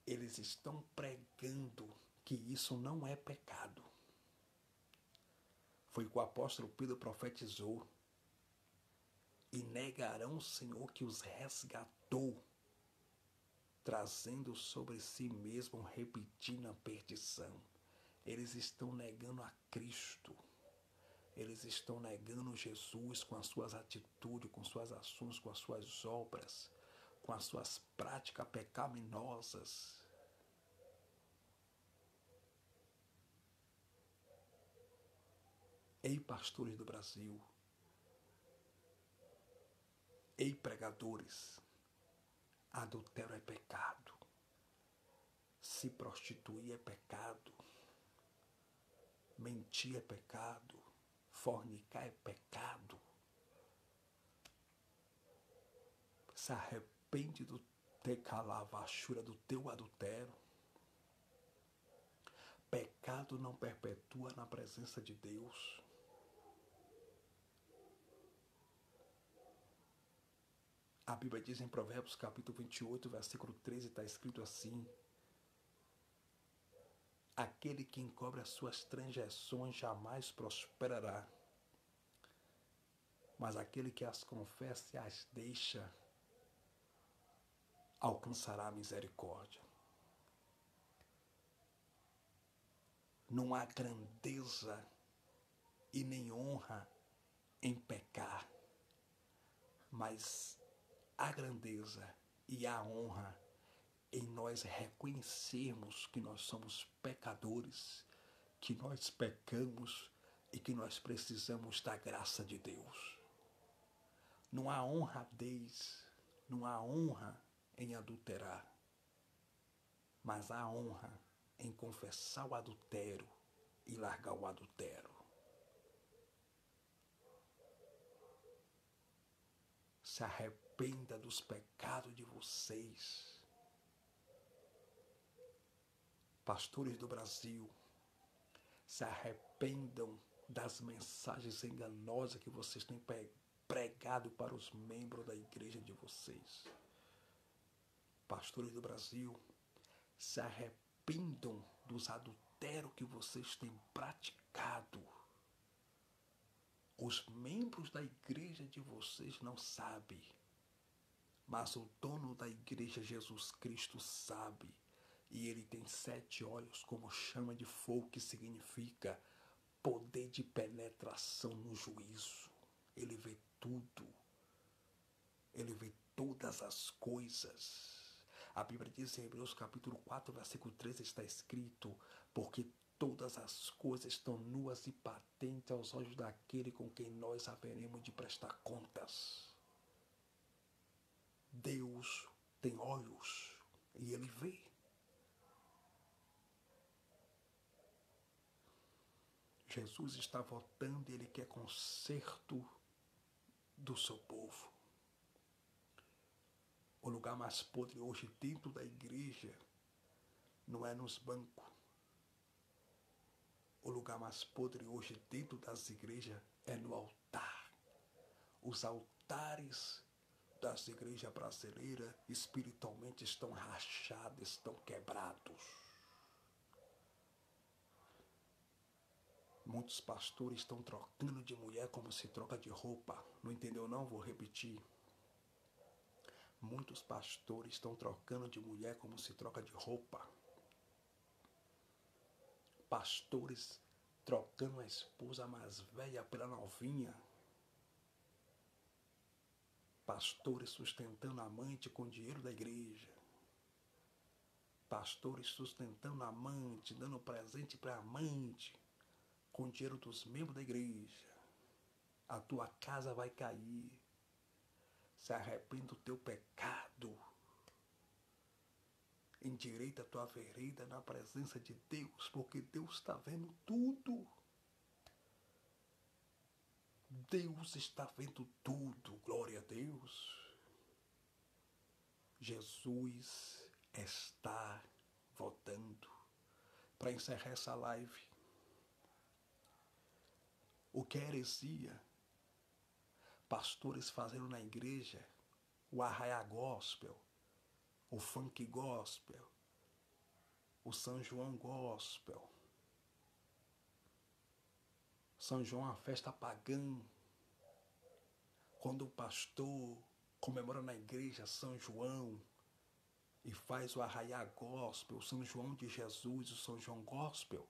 eles estão pregando que isso não é pecado. Foi o que o apóstolo Pedro profetizou. E negarão o Senhor que os resgatou, trazendo sobre si mesmo, repetindo a perdição. Eles estão negando a Cristo. Eles estão negando Jesus com as suas atitudes, com suas ações, com as suas obras, com as suas práticas pecaminosas. Ei, pastores do Brasil. Ei, pregadores. Adultério é pecado. Se prostituir é pecado. Mentir é pecado. Fornicar é pecado. Se arrepende do tecalavachura, do teu adultério. Pecado não perpetua na presença de Deus. A Bíblia diz em Provérbios capítulo 28, versículo 13, está escrito assim: aquele que encobre as suas transgressões jamais prosperará, mas aquele que as confessa e as deixa alcançará a misericórdia. Não há grandeza e nem honra em pecar, mas há grandeza e há honra em nós reconhecermos que nós somos pecadores, que nós pecamos e que nós precisamos da graça de Deus. Não há honradez, não há honra em adulterar, mas há honra em confessar o adultério e largar o adultério. Se arrependa dos pecados de vocês. Pastores do Brasil, se arrependam das mensagens enganosas que vocês têm pregado para os membros da igreja de vocês. Pastores do Brasil, se arrependam dos adultérios que vocês têm praticado. Os membros da igreja de vocês não sabem, mas o dono da igreja, Jesus Cristo, sabe. E ele tem 7 olhos como chama de fogo, que significa poder de penetração no juízo. Ele vê tudo. Ele vê todas as coisas. A Bíblia diz em Hebreus capítulo 4, versículo 13, está escrito: porque todas as coisas estão nuas e patentes aos olhos daquele com quem nós haveremos de prestar contas. Deus tem olhos e ele vê. Jesus está voltando e ele quer conserto do seu povo. O lugar mais podre hoje dentro da igreja não é nos bancos. O lugar mais podre hoje dentro das igrejas é no altar. Os altares das igrejas brasileiras espiritualmente estão rachados, estão quebrados. Muitos pastores estão trocando de mulher como se troca de roupa. Não entendeu não? Vou repetir. Muitos pastores estão trocando de mulher como se troca de roupa. Pastores trocando a esposa mais velha pela novinha. Pastores sustentando a amante com o dinheiro da igreja. Pastores sustentando a amante, dando presente para a amante com o dinheiro dos membros da igreja. A tua casa vai cair. Se arrepende do teu pecado. Endireita a tua vereda na presença de Deus, porque Deus está vendo tudo. Deus está vendo tudo, glória a Deus. Jesus está voltando. Para encerrar essa live, o que é heresia? Pastores fazendo na igreja o arraiá gospel, o funk gospel, o São João gospel. São João é uma festa pagã. Quando o pastor comemora na igreja São João e faz o arraiá gospel, o São João de Jesus, o São João gospel,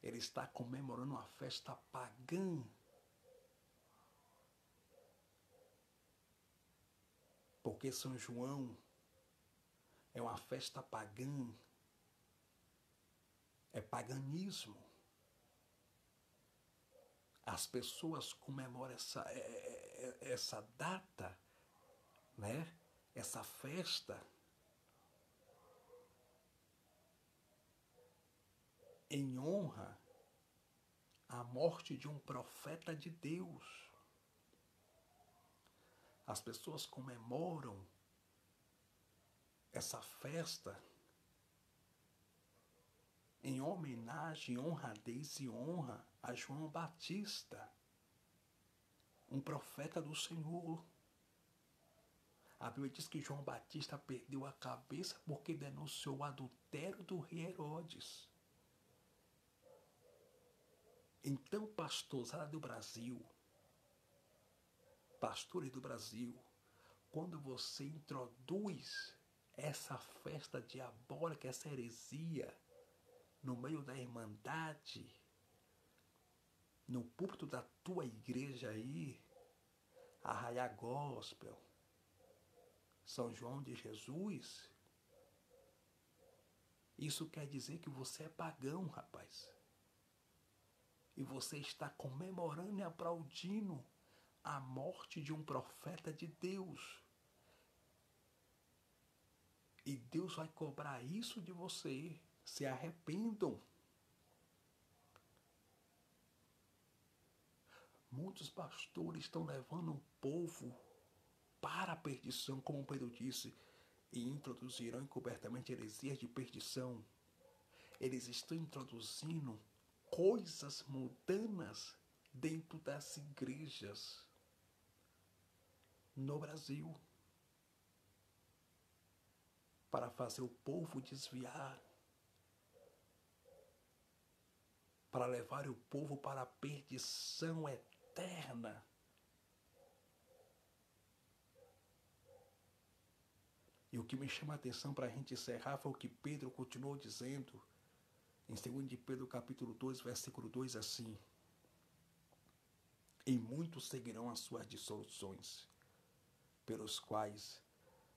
ele está comemorando uma festa pagã. Porque São João é uma festa pagã, é paganismo. As pessoas comemoram essa data, né? Essa festa em honra à morte de um profeta de Deus. As pessoas comemoram essa festa em homenagem, honradez e honra a João Batista, um profeta do Senhor. A Bíblia diz que João Batista perdeu a cabeça porque denunciou o adultério do rei Herodes. Então, pastorzada do Brasil, pastores do Brasil, quando você introduz essa festa diabólica, essa heresia, no meio da irmandade, no púlpito da tua igreja aí, arraiá gospel, São João de Jesus, isso quer dizer que você é pagão, rapaz. E você está comemorando e aplaudindo a morte de um profeta de Deus. E Deus vai cobrar isso de você. Se arrependam. Muitos pastores estão levando o povo para a perdição, como Pedro disse, e introduzirão encobertamente heresias de perdição. Eles estão introduzindo coisas mundanas dentro das igrejas no Brasil, para fazer o povo desviar, para levar o povo para a perdição eterna. E o que me chama a atenção para a gente encerrar foi o que Pedro continuou dizendo em 2 de Pedro capítulo 2, versículo 2, assim: e muitos seguirão as suas dissoluções, pelos quais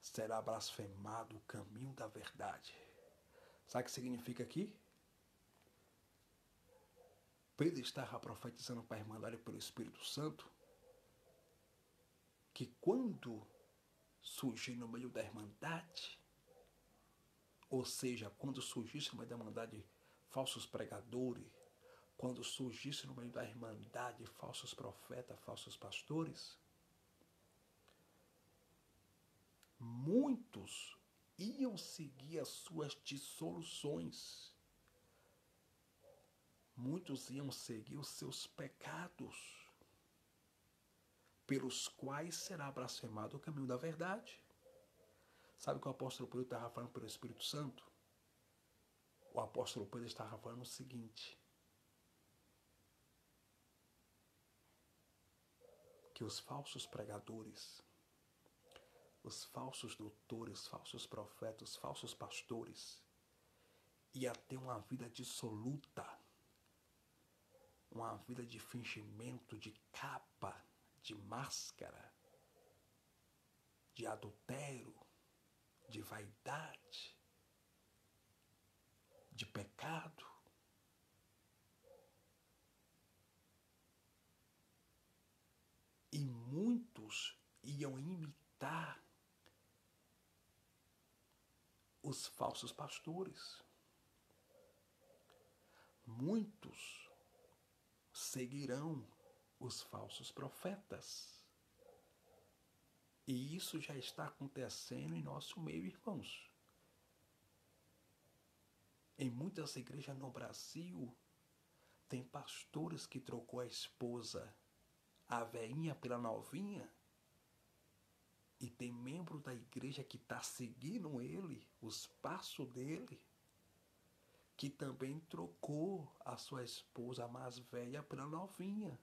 será blasfemado o caminho da verdade. Sabe o que significa aqui? Pedro estava profetizando para a Irmandade pelo Espírito Santo que quando surgir no meio da Irmandade, ou seja, quando surgisse no meio da Irmandade falsos pregadores, quando surgisse no meio da Irmandade falsos profetas, falsos pastores, muitos iam seguir as suas dissoluções. Muitos iam seguir os seus pecados, pelos quais será blasfemado o caminho da verdade. Sabe o que o apóstolo Pedro estava falando pelo Espírito Santo? O apóstolo Pedro estava falando o seguinte: que os falsos pregadores, os falsos doutores, falsos profetas, falsos pastores, ia ter uma vida dissoluta, uma vida de fingimento, de capa, de máscara, de adultério, de vaidade, de pecado. E muitos iam imitar os falsos pastores. Muitos seguirão os falsos profetas. E isso já está acontecendo em nosso meio, irmãos. Em muitas igrejas no Brasil, tem pastores que trocou a esposa, a velhinha pela novinha, e tem membro da igreja que está seguindo ele, os passos dele, que também trocou a sua esposa mais velha pela novinha.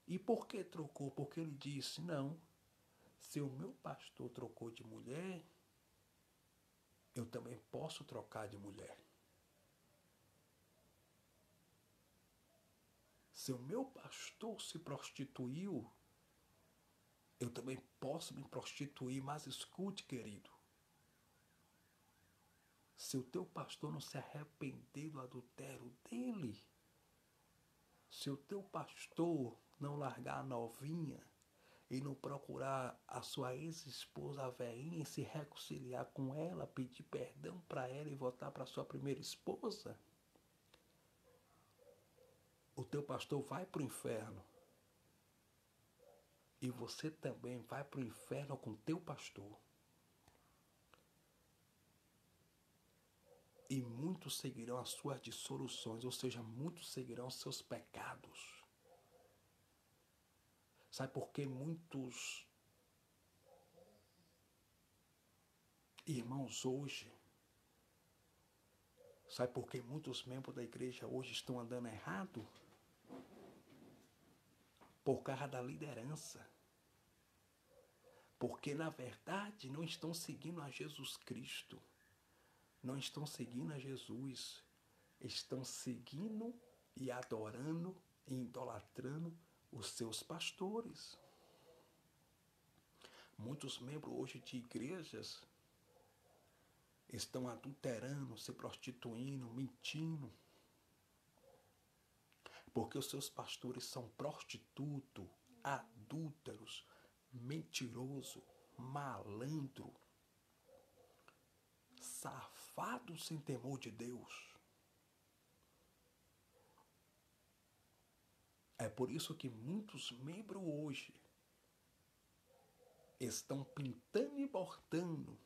E por que trocou? Porque ele disse: não, se o meu pastor trocou de mulher, eu também posso trocar de mulher. Se o meu pastor se prostituiu, eu também posso me prostituir. Mas escute, querido, se o teu pastor não se arrepender do adultério dele, se o teu pastor não largar a novinha e não procurar a sua ex-esposa, a velhinha, e se reconciliar com ela, pedir perdão para ela e voltar para sua primeira esposa, o teu pastor vai para o inferno. E você também vai para o inferno com o teu pastor. E muitos seguirão as suas dissoluções, ou seja, muitos seguirão os seus pecados. Sabe por que muitos irmãos hoje, sabe por que muitos membros da igreja hoje estão andando errado? Por causa da liderança. Porque, na verdade, não estão seguindo a Jesus Cristo. Não estão seguindo a Jesus. Estão seguindo e adorando e idolatrando os seus pastores. Muitos membros hoje de igrejas estão adulterando, se prostituindo, mentindo. Porque os seus pastores são prostitutos, adúlteros, mentiroso, malandro, safado sem temor de Deus. É por isso que muitos membros hoje estão pintando e bordando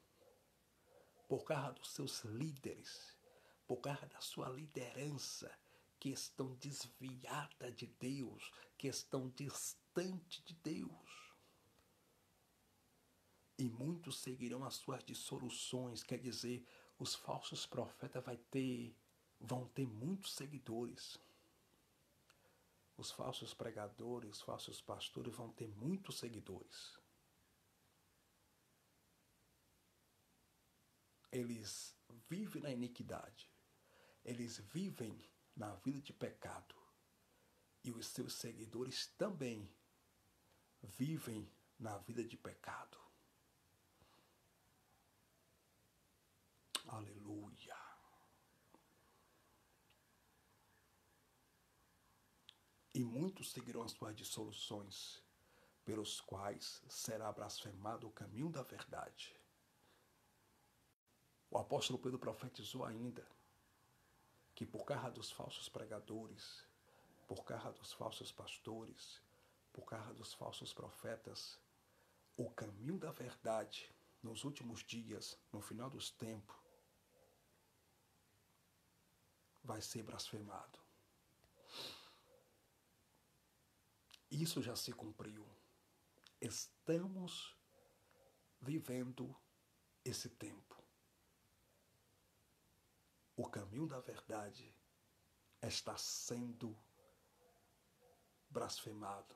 por causa dos seus líderes, por causa da sua liderança, que estão desviadas de Deus, que estão distantes de Deus. E muitos seguirão as suas dissoluções, quer dizer, os falsos profetas vão ter muitos seguidores. Os falsos pregadores, os falsos pastores vão ter muitos seguidores. Eles vivem na iniquidade. Eles vivem na vida de pecado. E os seus seguidores também vivem na vida de pecado. Aleluia. E muitos seguirão as suas dissoluções, pelos quais será blasfemado o caminho da verdade. O apóstolo Pedro profetizou ainda que por causa dos falsos pregadores, por causa dos falsos pastores, por causa dos falsos profetas, o caminho da verdade nos últimos dias, no final dos tempos, vai ser blasfemado. Isso já se cumpriu. Estamos vivendo esse tempo. O caminho da verdade está sendo blasfemado.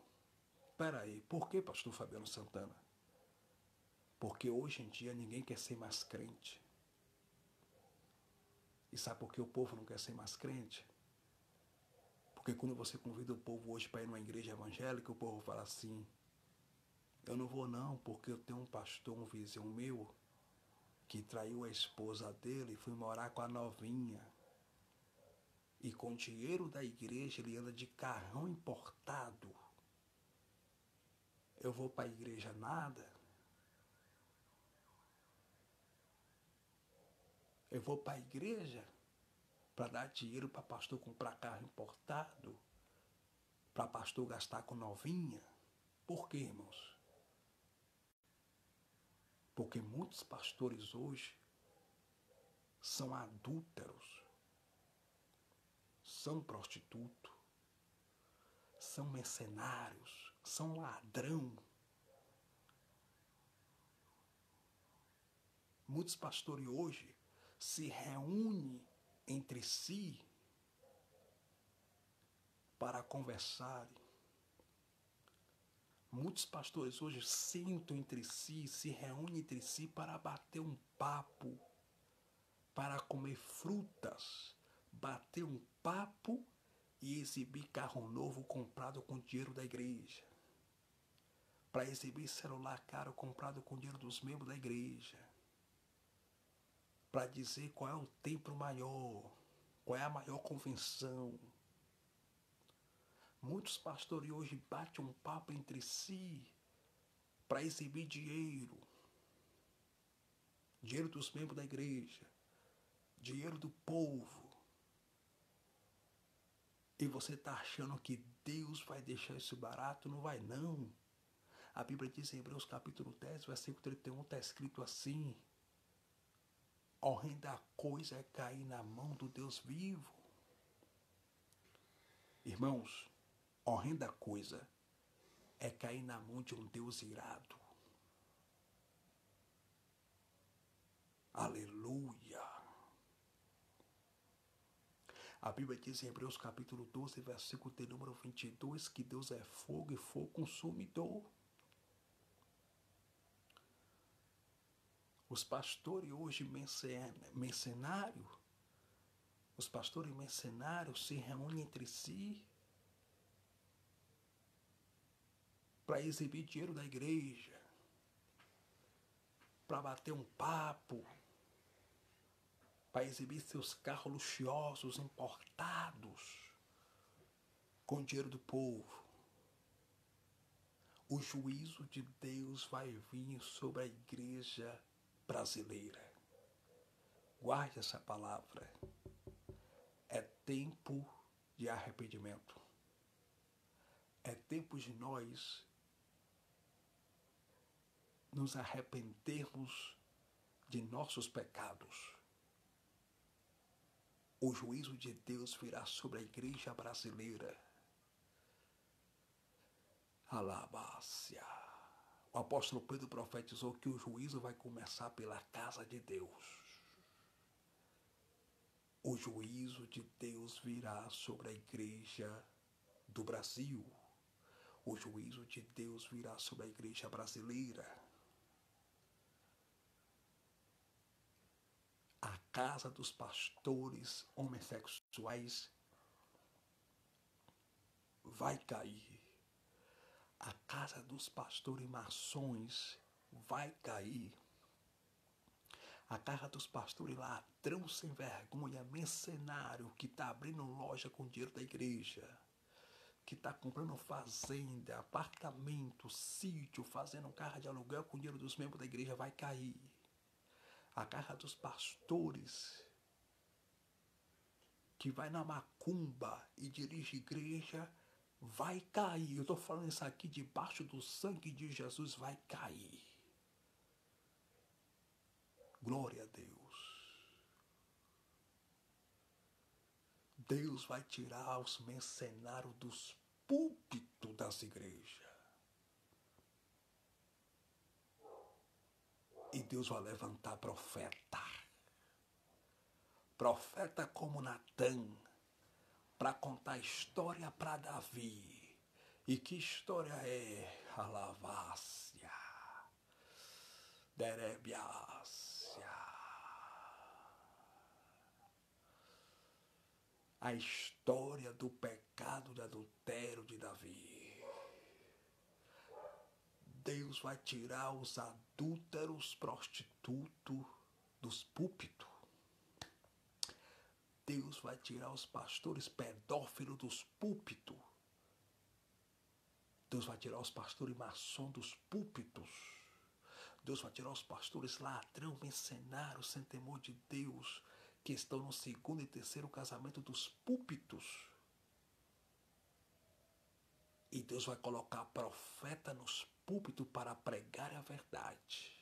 Espera aí, por que, pastor Fabiano Santana? Porque hoje em dia ninguém quer ser mais crente. E sabe por que o povo não quer ser mais crente? Porque quando você convida o povo hoje para ir numa igreja evangélica, o povo fala assim: eu não vou não, porque eu tenho um pastor, um vizinho meu, que traiu a esposa dele e foi morar com a novinha. E com o dinheiro da igreja ele anda de carrão importado. Eu vou para a igreja nada. Eu vou para a igreja para dar dinheiro para pastor comprar carro importado, para pastor gastar com novinha. Por quê, irmãos? Porque muitos pastores hoje são adúlteros, são prostitutos, são mercenários, são ladrão. Muitos pastores hoje se reúnem entre si para conversarem. Muitos pastores hoje sentam entre si, se reúnem entre si para bater um papo, para comer frutas, bater um papo e exibir carro novo comprado com dinheiro da igreja, para exibir celular caro comprado com dinheiro dos membros da igreja, para dizer qual é o templo maior, qual é a maior convenção. Muitos pastores hoje batem um papo entre si para exibir dinheiro dos membros da igreja, dinheiro do povo. E você está achando que Deus vai deixar isso barato? Não vai não. A Bíblia diz em Hebreus capítulo 10, versículo 31, está escrito assim: horrenda coisa é cair na mão do Deus vivo. Irmãos, horrenda coisa é cair na mão de um Deus irado. Aleluia. A Bíblia diz em Hebreus capítulo 12, versículo de número 22, que Deus é fogo e fogo consumidor. Os pastores hoje mercenários, os pastores mercenários se reúnem entre si para exibir dinheiro da igreja, para bater um papo, para exibir seus carros luxuosos importados com dinheiro do povo. O juízo de Deus vai vir sobre a igreja brasileira. Guarde essa palavra. É tempo de arrependimento. É tempo de nós nos arrependermos de nossos pecados. O juízo de Deus virá sobre a igreja brasileira. Alabácia. O apóstolo Pedro profetizou que o juízo vai começar pela casa de Deus. O juízo de Deus virá sobre a igreja do Brasil. O juízo de Deus virá sobre a igreja brasileira. A casa dos pastores homossexuais vai cair. A casa dos pastores maçons vai cair. A casa dos pastores ladrão sem vergonha, mercenário, que está abrindo loja com dinheiro da igreja, que está comprando fazenda, apartamento, sítio, fazendo carro de aluguel com dinheiro dos membros da igreja, vai cair. A casa dos pastores que vai na macumba e dirige igreja vai cair. Eu estou falando isso aqui debaixo do sangue de Jesus, vai cair. Glória a Deus. Deus vai tirar os mercenários dos púlpitos das igrejas. E Deus vai levantar profeta. Profeta como Natã, para contar história para Davi. E que história é? Alavácia, Derebiácia. A história do pecado de adultério de Davi. Deus vai tirar os adúlteros, prostitutos dos púlpitos. Deus vai tirar os pastores pedófilos dos púlpitos. Deus vai tirar os pastores maçons dos púlpitos. Deus vai tirar os pastores ladrão, mercenários, sem temor de Deus, que estão no segundo e terceiro casamento dos púlpitos. E Deus vai colocar profeta nos púlpitos para pregar a verdade.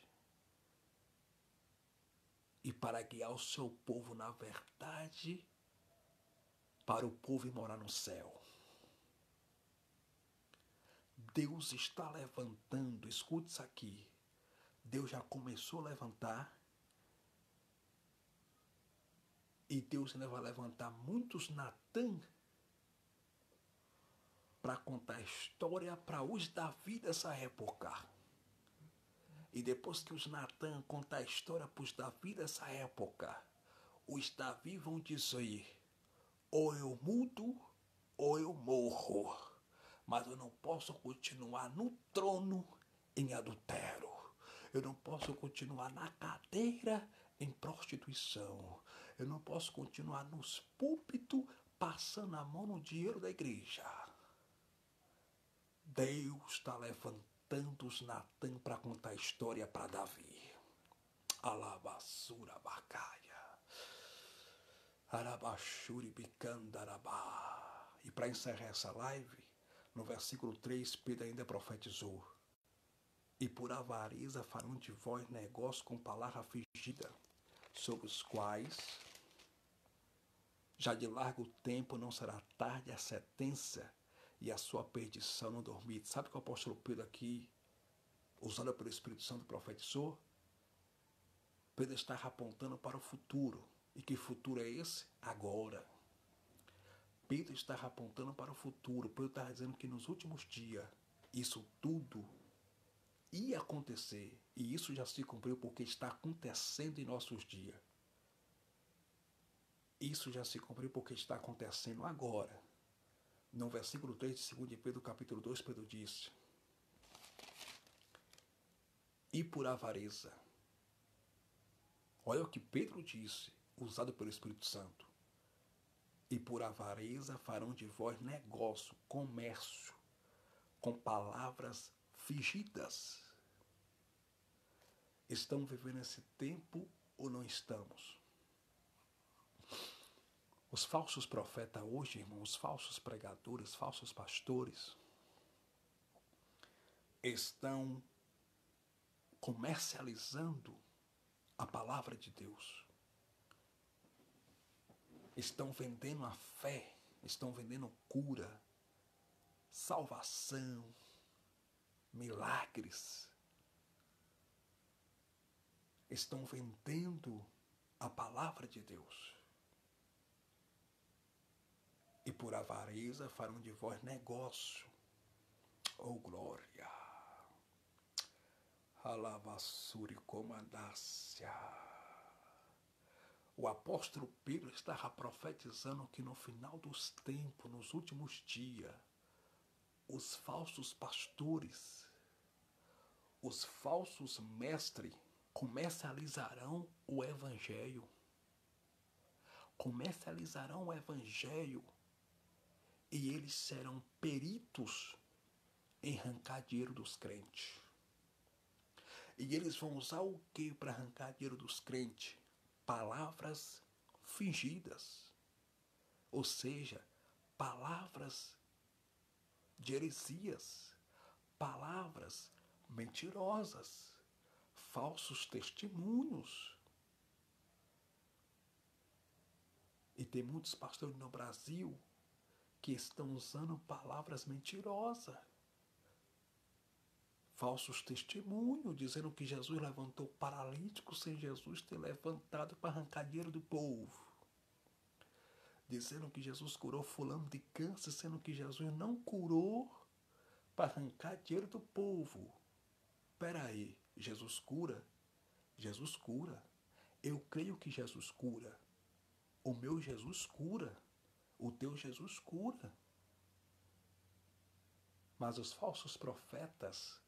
E para guiar o seu povo na verdade, para o povo ir morar no céu. Deus está levantando, escute isso aqui, Deus já começou a levantar, e Deus ainda vai levantar muitos Natã para contar a história para os Davi dessa época. E depois que os Natã contar a história para os Davi dessa época, os Davi vão dizer, ou eu mudo ou eu morro, mas eu não posso continuar no trono em adultério. Eu não posso continuar na cadeira em prostituição. Eu não posso continuar nos púlpitos passando a mão no dinheiro da igreja. Deus está levantando os Natã para contar a história para Davi. Alabassura bacaia. Arabashuri bicandarabá. E para encerrar essa live, no versículo 3, Pedro ainda profetizou. E por avareza farão de vós negócio com palavra fingida, sobre os quais já de largo tempo não será tarde a sentença e a sua perdição não dormir. Sabe que o apóstolo Pedro aqui, usado pelo Espírito Santo, profetizou? Pedro está apontando para o futuro. E que futuro é esse? Agora. Pedro está apontando para o futuro. Pedro está dizendo que nos últimos dias isso tudo ia acontecer. E isso já se cumpriu porque está acontecendo em nossos dias. Isso já se cumpriu porque está acontecendo agora. No versículo 3 de 2 de Pedro, capítulo 2, Pedro disse: e por avareza. Olha o que Pedro disse, usado pelo Espírito Santo. E por avareza farão de vós negócio, comércio, com palavras fingidas. Estamos vivendo esse tempo ou não estamos? Os falsos profetas hoje, irmãos, os falsos pregadores, falsos pastores, estão comercializando a palavra de Deus. Estão vendendo a fé, estão vendendo cura, salvação, milagres. Estão vendendo a palavra de Deus. E por avareza farão de vós negócio. Oh glória! Alavassuri comandácia. O apóstolo Pedro estava profetizando que no final dos tempos, nos últimos dias, os falsos pastores, os falsos mestres comercializarão o evangelho. Comercializarão o evangelho e eles serão peritos em arrancar dinheiro dos crentes. E eles vão usar o que para arrancar dinheiro dos crentes? Palavras fingidas. Ou seja, palavras de heresias, palavras mentirosas, falsos testemunhos. E tem muitos pastores no Brasil que estão usando palavras mentirosas. Falsos testemunhos, dizendo que Jesus levantou paralítico sem Jesus ter levantado para arrancar dinheiro do povo. Dizendo que Jesus curou fulano de câncer, sendo que Jesus não curou para arrancar dinheiro do povo. Espera aí, Jesus cura? Jesus cura. Eu creio que Jesus cura. O meu Jesus cura. O teu Jesus cura. Mas os falsos profetas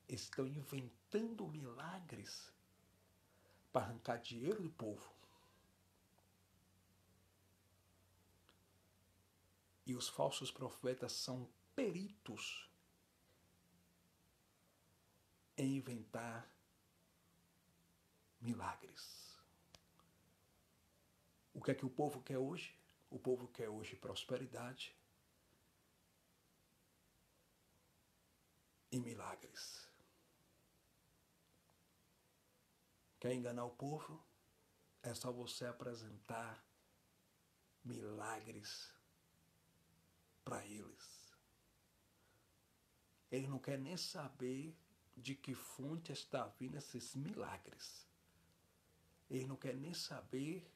estão inventando milagres para arrancar dinheiro do povo. E os falsos profetas são peritos em inventar milagres. O que é que o povo quer hoje? O povo quer hoje prosperidade e milagres. Quer enganar o povo? É só você apresentar milagres para eles. Ele não quer nem saber de que fonte está vindo esses milagres. Ele não quer nem saber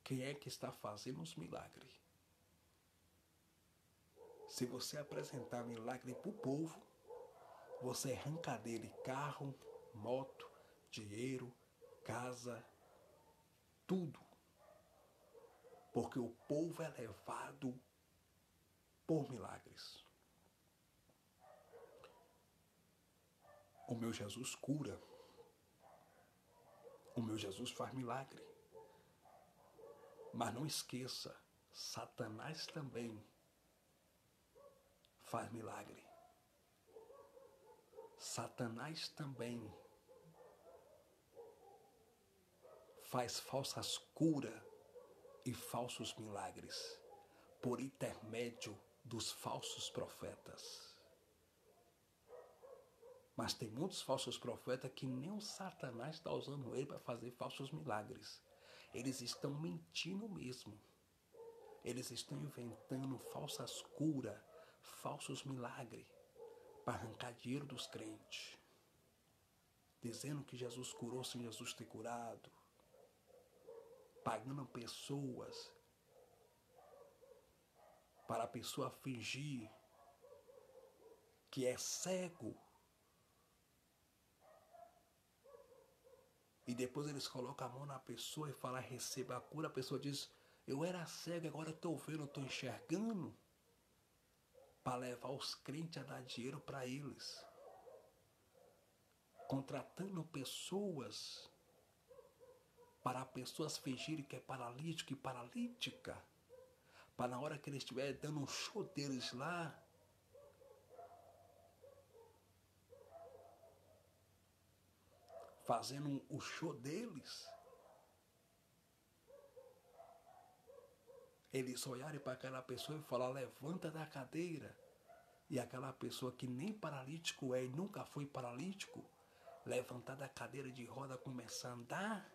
quem é que está fazendo os milagres. Se você apresentar milagre para o povo, você arranca dele carro, moto, dinheiro, casa, tudo. Porque o povo é levado por milagres. O meu Jesus cura. O meu Jesus faz milagre. Mas não esqueça, Satanás também faz milagre. Satanás também faz falsas curas e falsos milagres por intermédio dos falsos profetas. Mas tem muitos falsos profetas que nem o Satanás está usando ele para fazer falsos milagres. Eles estão mentindo mesmo. Eles estão inventando falsas curas, falsos milagres para arrancar dinheiro dos crentes. Dizendo que Jesus curou sem Jesus ter curado. Pagando pessoas para a pessoa fingir que é cego. E depois eles colocam a mão na pessoa e falam, receba a cura. A pessoa diz, eu era cego, agora estou vendo, estou enxergando. Para levar os crentes a dar dinheiro para eles. Contratando pessoas para pessoas fingirem que é paralítico e paralítica. Para na hora que eles estiverem dando um show deles lá, fazendo o show deles. Eles olharem para aquela pessoa e falar, levanta da cadeira. E aquela pessoa que nem paralítico é e nunca foi paralítico, levantar da cadeira de roda, começar a andar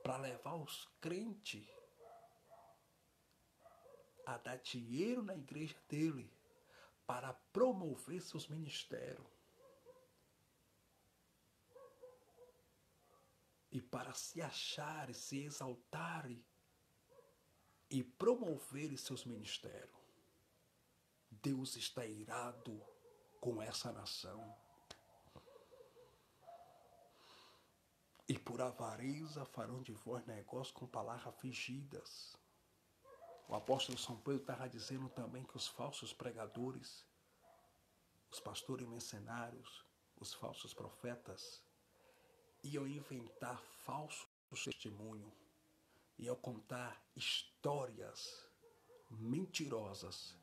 para levar os crentes a dar dinheiro na igreja dele para promover seus ministérios e para se acharem, se exaltarem e promoverem seus ministérios. Deus está irado com essa nação. E por avareza farão de vós negócio com palavras fingidas. O apóstolo São Pedro estava dizendo também que os falsos pregadores, os pastores mercenários, os falsos profetas, iam inventar falsos testemunhos, iam contar histórias mentirosas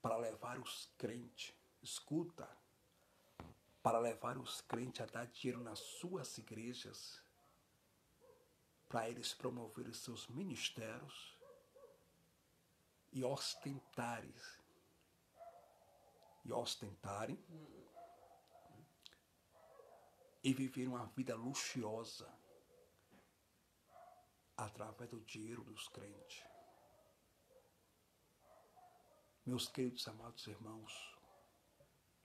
para levar os crentes, escuta, para levar os crentes a dar dinheiro nas suas igrejas, para eles promoverem seus ministérios e ostentarem e viver uma vida luxuosa através do dinheiro dos crentes. Meus queridos amados irmãos,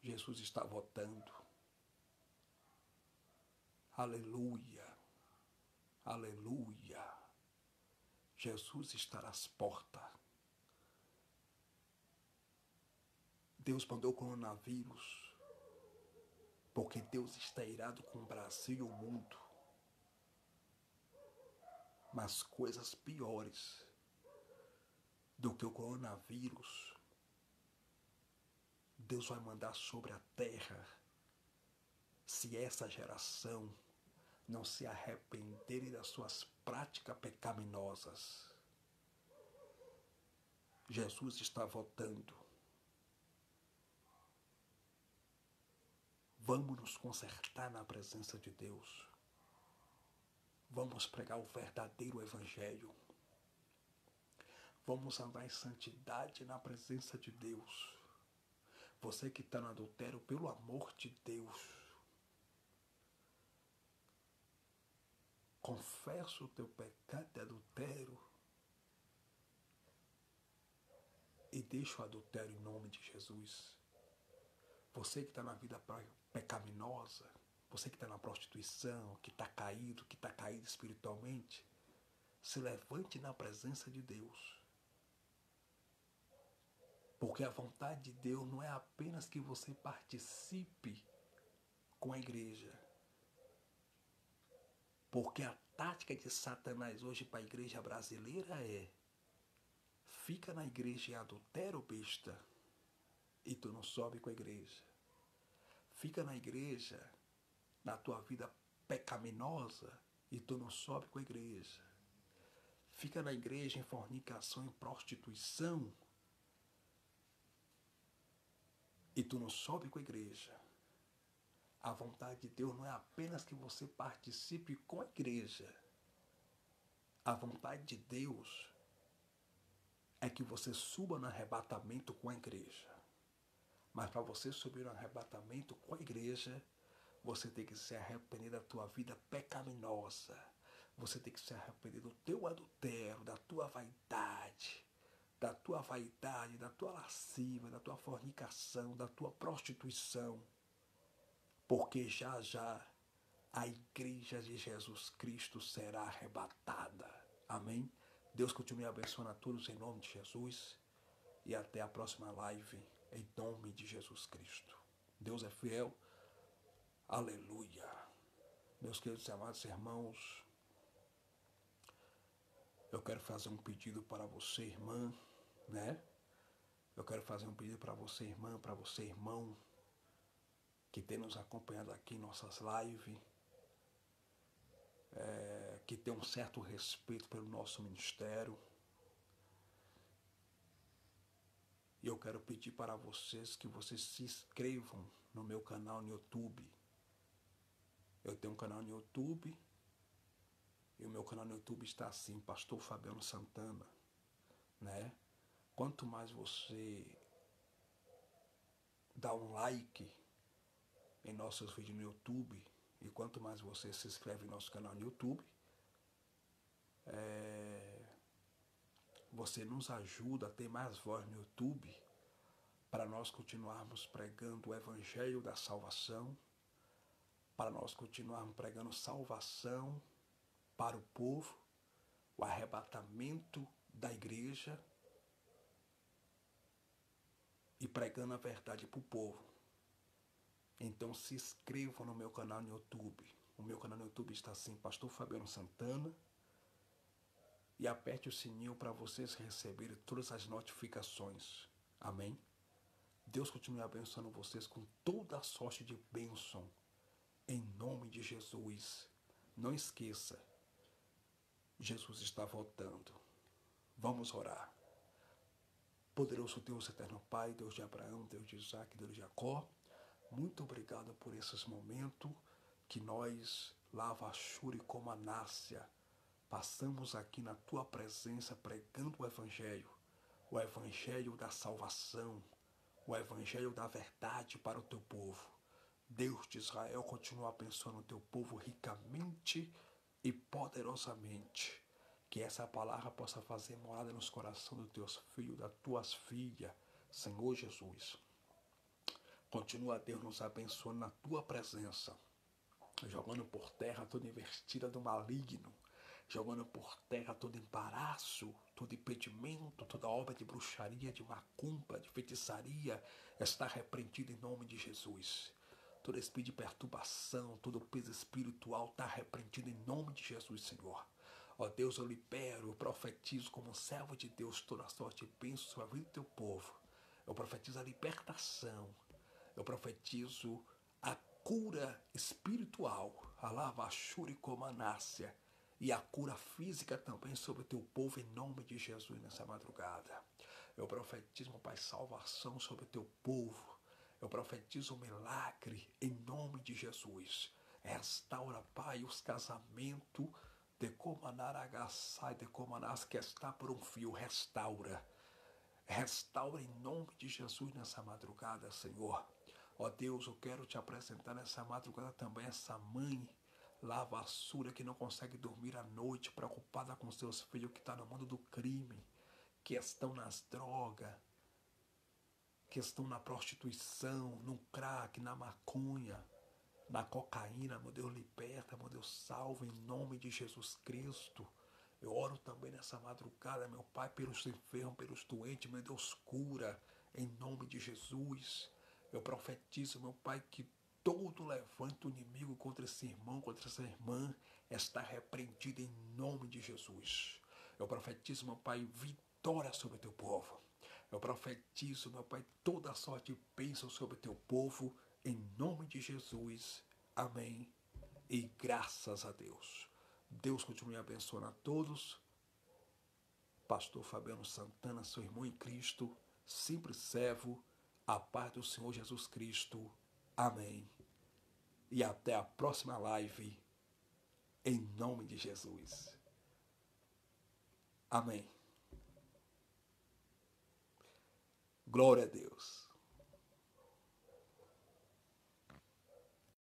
Jesus está voltando. Aleluia, aleluia. Jesus está às portas. Deus mandou o coronavírus porque Deus está irado com o Brasil e o mundo. Mas coisas piores do que o coronavírus, Deus vai mandar sobre a terra se essa geração não se arrependerem das suas práticas pecaminosas. Jesus está voltando. Vamos nos consertar na presença de Deus. Vamos pregar o verdadeiro evangelho. Vamos andar em santidade na presença de Deus. Você que está no adultério, pelo amor de Deus, confessa o teu pecado de adultério e deixa o adultério em nome de Jesus. Você que está na vida pecaminosa, você que está na prostituição, que está caído espiritualmente, se levante na presença de Deus. Porque a vontade de Deus não é apenas que você participe com a igreja. Porque a tática de Satanás hoje para a igreja brasileira é: fica na igreja em adultério, besta, e tu não sobe com a igreja. Fica na igreja, na tua vida pecaminosa, e tu não sobe com a igreja. Fica na igreja em fornicação, em prostituição, e tu não sobe com a igreja. A vontade de Deus não é apenas que você participe com a igreja. A vontade de Deus é que você suba no arrebatamento com a igreja. Mas para você subir no arrebatamento com a igreja, você tem que se arrepender da tua vida pecaminosa. Você tem que se arrepender do teu adultério, da tua vaidade, da tua lascívia, da tua fornicação, da tua prostituição. Porque já já a igreja de Jesus Cristo será arrebatada. Amém? Deus continue abençoando a todos em nome de Jesus. E até a próxima live em nome de Jesus Cristo. Deus é fiel. Aleluia. Meus queridos e amados irmãos, eu quero fazer um pedido para você, irmã, né? Eu quero fazer um pedido para você, irmã, para você, irmão, que tem nos acompanhado aqui em nossas lives, que tem um certo respeito pelo nosso ministério. E eu quero pedir para vocês que vocês se inscrevam no meu canal no YouTube, Eu tenho um canal no YouTube, e o meu canal no YouTube está assim, Pastor Fabiano Santana, né? Quanto mais você dá um like em nossos vídeos no YouTube, e quanto mais você se inscreve em nosso canal no YouTube, você nos ajuda a ter mais voz no YouTube, para nós continuarmos pregando o Evangelho da salvação, para nós continuarmos pregando salvação para o povo, o arrebatamento da igreja e pregando a verdade para o povo. Então se inscrevam no meu canal no YouTube. O meu canal no YouTube está assim, Pastor Fabiano Santana. E aperte o sininho para vocês receberem todas as notificações. Amém? Deus continue abençoando vocês com toda a sorte de bênção. Em nome de Jesus. Não esqueça, Jesus está voltando. Vamos orar. Poderoso Deus, eterno Pai, Deus de Abraão, Deus de Isaac, Deus de Jacó, muito obrigado por esses momentos que nós, Lava Shuri como Anácia, passamos aqui na Tua presença pregando o Evangelho da salvação, o Evangelho da verdade para o Teu povo. Deus de Israel, continua abençoando o Teu povo ricamente e poderosamente. Que essa palavra possa fazer morada nos corações dos Teus filhos, das Tuas filhas, Senhor Jesus. Continua, Deus, nos abençoando na Tua presença, jogando por terra toda investida do maligno, jogando por terra todo embaraço, todo impedimento, toda obra de bruxaria, de macumba, de feitiçaria, está repreendido em nome de Jesus. Todo espírito de perturbação, todo peso espiritual está repreendido em nome de Jesus, Senhor. Ó Deus, eu libero, eu profetizo como servo de Deus toda a sorte e bênção sobre a vida do teu povo. Eu profetizo a libertação, eu profetizo a cura espiritual, a lavachura e comanácia, e a cura física também sobre o teu povo em nome de Jesus nessa madrugada. Eu profetizo, meu Pai, salvação sobre o teu povo. Eu profetizo um milagre em nome de Jesus. Restaura, Pai, os casamentos de Comanaragaçai, de Comanás, que está por um fio. Restaura. Restaura em nome de Jesus nessa madrugada, Senhor. Ó Deus, eu quero te apresentar nessa madrugada também essa mãe lavassura que não consegue dormir à noite, preocupada com seus filhos que estão no mundo do crime, que estão nas drogas, que estão na prostituição, no crack, na maconha, na cocaína. Meu Deus, liberta, meu Deus, salva em nome de Jesus Cristo. Eu oro também nessa madrugada, meu Pai, pelos enfermos, pelos doentes, meu Deus, cura em nome de Jesus. Eu profetizo, meu Pai, que todo levante o inimigo contra esse irmão, contra essa irmã, está repreendido em nome de Jesus. Eu profetizo, meu Pai, vitória sobre o teu povo. Eu profetizo, meu Pai, toda a sorte e bênção sobre o teu povo, em nome de Jesus. Amém. E graças a Deus. Deus continue abençoando a todos. Pastor Fabiano Santana, seu irmão em Cristo, simples servo, a paz do Senhor Jesus Cristo. Amém. E até a próxima live, em nome de Jesus. Amém. Glória a Deus.